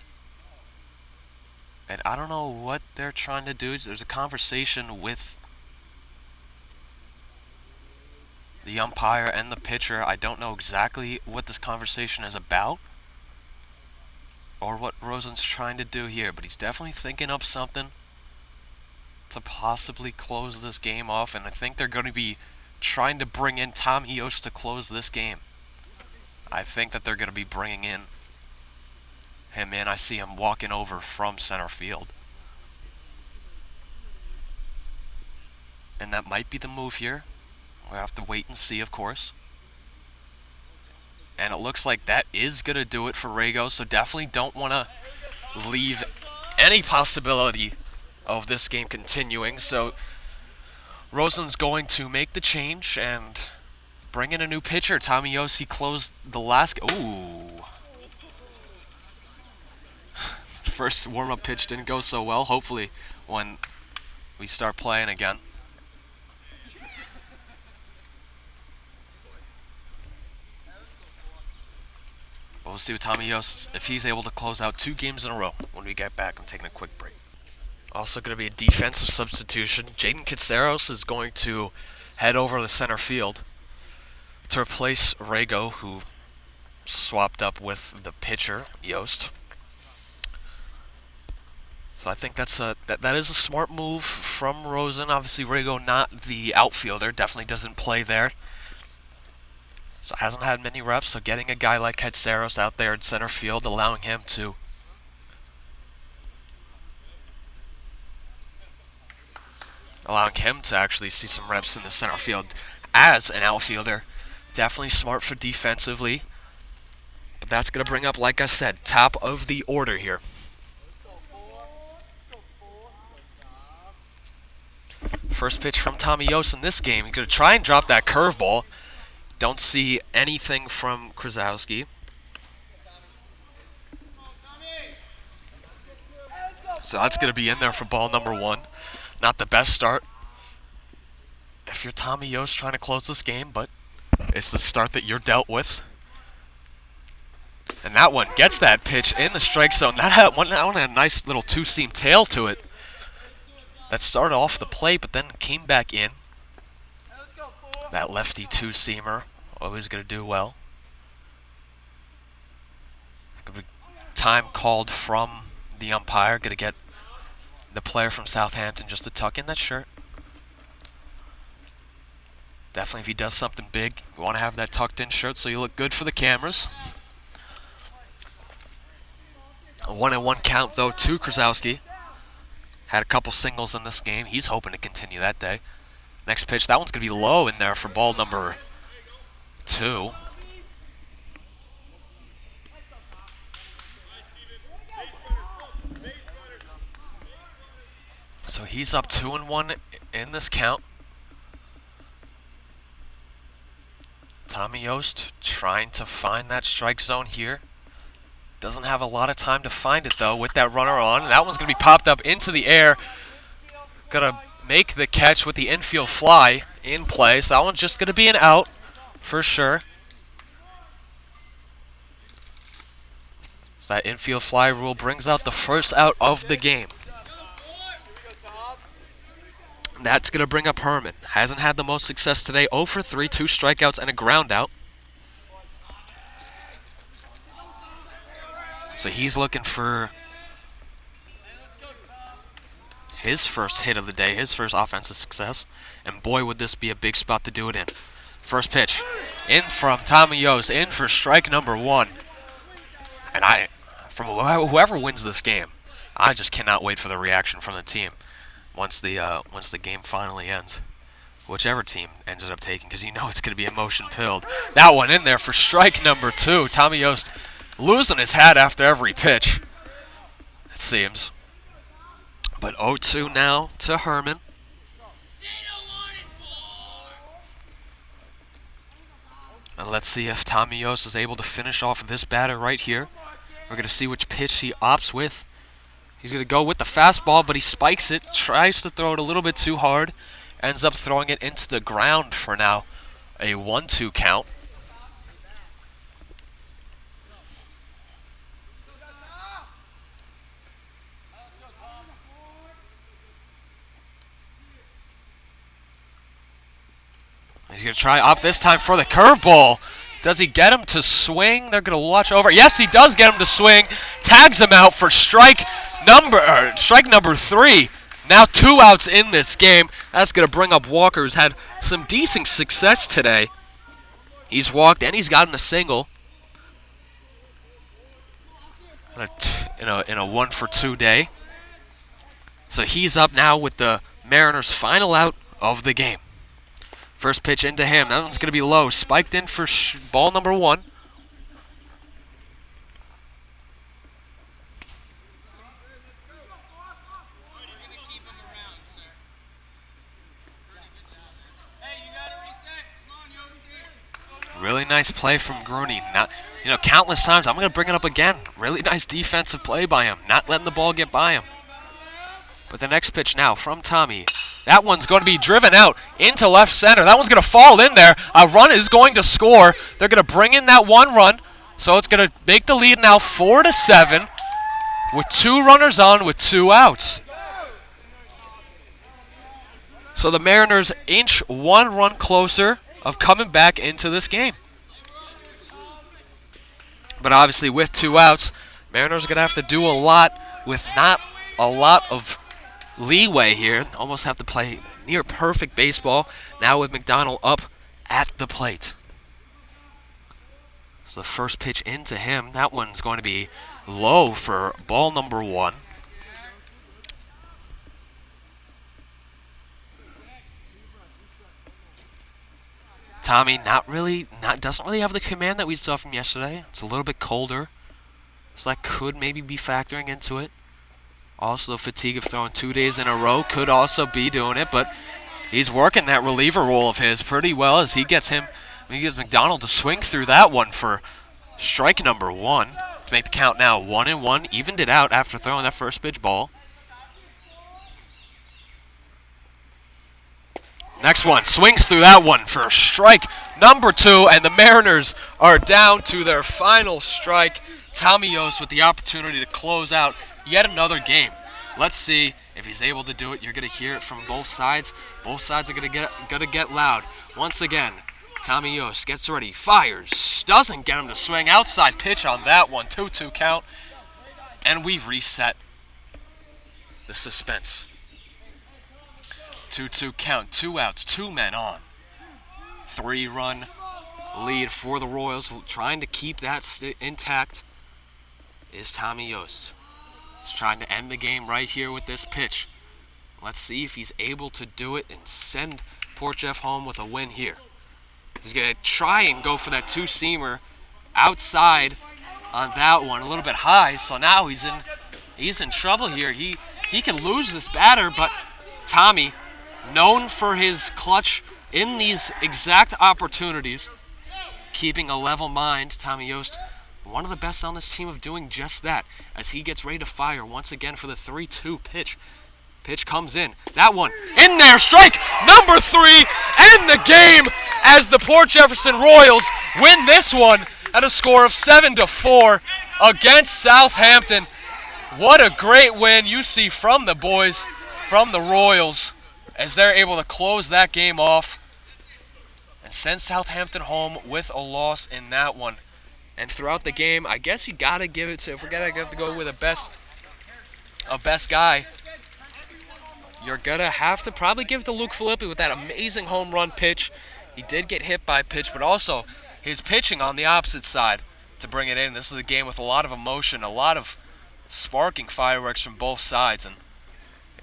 And I don't know what they're trying to do. There's a conversation with the umpire and the pitcher. I don't know exactly what this conversation is about or what Rosen's trying to do here, but he's definitely thinking up something to possibly close this game off, and I think they're going to be trying to bring in Tommy Yost to close this game. I think that they're going to be bringing him in. I see him walking over from center field. And that might be the move here. We'll have to wait and see, of course. And it looks like that is going to do it for Rago, so definitely don't want to leave any possibility of this game continuing. So Rosen's going to make the change and bring in a new pitcher. Tommy Yost, he closed the last... Ooh. First warm-up pitch didn't go so well. Hopefully when we start playing again. We'll see with Tommy Yost if he's able to close out 2 games in a row when we get back. I'm taking a quick break. Also going to be a defensive substitution. Jaden Kitsaros is going to head over to center field to replace Rago, who swapped up with the pitcher, Yost. So I think that is a smart move from Rosen. Obviously, Rago not the outfielder, definitely doesn't play there. So hasn't had many reps, so getting a guy like Kitsaros out there in center field, allowing him to actually see some reps in the center field as an outfielder. Definitely smart for defensively. But that's going to bring up, like I said, top of the order here. First pitch from Tommy Yost in this game. He's going to try and drop that curveball. Don't see anything from Krasowski. So that's going to be in there for ball number 1. Not the best start if you're Tommy Yost trying to close this game, but it's the start that you're dealt with. And that one gets that pitch in the strike zone. That one had a nice little 2-seam tail to it. That started off the plate, but then came back in. That lefty 2-seamer, always going to do well. Time called from the umpire. Going to get the player from Southampton just to tuck in that shirt. Definitely if he does something big, you want to have that tucked in shirt so you look good for the cameras. A 1-1 count though to Krasowski. Had a couple singles in this game. He's hoping to continue that day. Next pitch, that one's going to be low in there for ball number 2. So he's up 2-1 in this count. Tommy Yost trying to find that strike zone here. Doesn't have a lot of time to find it though with that runner on. That one's going to be popped up into the air. Gonna make the catch with the infield fly in play. So that one's just going to be an out for sure. So that infield fly rule brings out the first out of the game. That's going to bring up Herman. Hasn't had the most success today. 0 for 3, 2 strikeouts and a ground out. So he's looking for his first hit of the day, his first offensive success. And boy, would this be a big spot to do it in. First pitch, in from Tommy Yost, in for strike number 1. And from whoever wins this game, I just cannot wait for the reaction from the team once the game finally ends. Whichever team ended up taking, because you know it's going to be emotion-filled. That one in there for strike number 2. Tommy Yost losing his hat after every pitch, it seems. But 0-2 now to Herman. And let's see if Tommy Yost is able to finish off this batter right here. We're going to see which pitch he opts with. He's going to go with the fastball, but he spikes it, tries to throw it a little bit too hard, ends up throwing it into the ground for now. A 1-2 count. He's going to try up this time for the curveball. Does he get him to swing? They're going to watch over. Yes, he does get him to swing. Tags him out for strike number 3. Now 2 outs in this game. That's going to bring up Walker, who's had some decent success today. He's walked and he's gotten a single in a 1-for-2 day. So he's up now with the Mariners' final out of the game. First pitch into him. That one's going to be low. Spiked in for ball number 1. Really nice play from Grooney. Not, countless times. I'm going to bring it up again. Really nice defensive play by him. Not letting the ball get by him. But the next pitch now from Tommy. That one's going to be driven out into left center. That one's going to fall in there. A run is going to score. They're going to bring in that 1 run. So it's going to make the lead now 4-7 with 2 runners on with 2 outs. So the Mariners inch 1 run closer of coming back into this game. But obviously with 2 outs, Mariners are going to have to do a lot with not a lot of leeway here. Almost have to play near perfect baseball. Now with McDonald up at the plate. So the first pitch into him, that one's going to be low for ball number 1. Tommy doesn't really have the command that we saw from yesterday. It's a little bit colder, so that could maybe be factoring into it. Also, the fatigue of throwing 2 days in a row could also be doing it, but he's working that reliever role of his pretty well as he gets McDonald to swing through that one for strike number 1 to make the count now 1-1. Evened it out after throwing that first pitch ball. Next one, swings through that one for strike number 2, and the Mariners are down to their final strike. Tommy Yost with the opportunity to close out yet another game. Let's see if he's able to do it. You're going to hear it from both sides. Both sides are going to get loud. Once again, Tommy Yost gets ready, fires, doesn't get him to swing. Outside pitch on that one, 2-2 count, and we reset the suspense. 2-2 count, 2 outs, 2 men on. 3-run lead for the Royals. Trying to keep that intact is Tommy Yost. He's trying to end the game right here with this pitch. Let's see if he's able to do it and send Port Jeff home with a win here. He's going to try and go for that 2-seamer outside on that one, a little bit high. So now he's in trouble here. He can lose this batter, but Tommy, known for his clutch in these exact opportunities, keeping a level mind, Tommy Yost, one of the best on this team of doing just that, as he gets ready to fire once again for the 3-2 pitch. Pitch comes in. That one in there. Strike number 3. End the game as the Port Jefferson Royals win this one at a score of 7-4 against Southampton. What a great win you see from the boys, from the Royals, as they're able to close that game off and send Southampton home with a loss in that one. And throughout the game, I guess you got to give it to, if we're going to have to go with a best guy, you're going to have to probably give it to Luke Filippi with that amazing home run pitch. He did get hit by a pitch, but also his pitching on the opposite side to bring it in. This is a game with a lot of emotion, a lot of sparking fireworks from both sides, and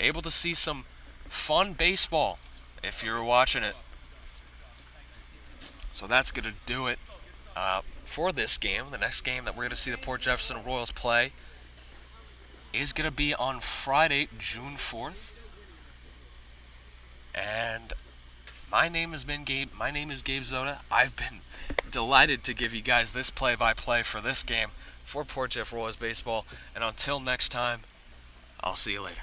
able to see some fun baseball if you're watching it. So that's going to do it for this game. The next game that we're going to see the Port Jefferson Royals play is going to be on Friday, June 4th. And my name is Gabe Zoda. I've been delighted to give you guys this play-by-play for this game for Port Jeff Royals baseball. And until next time, I'll see you later.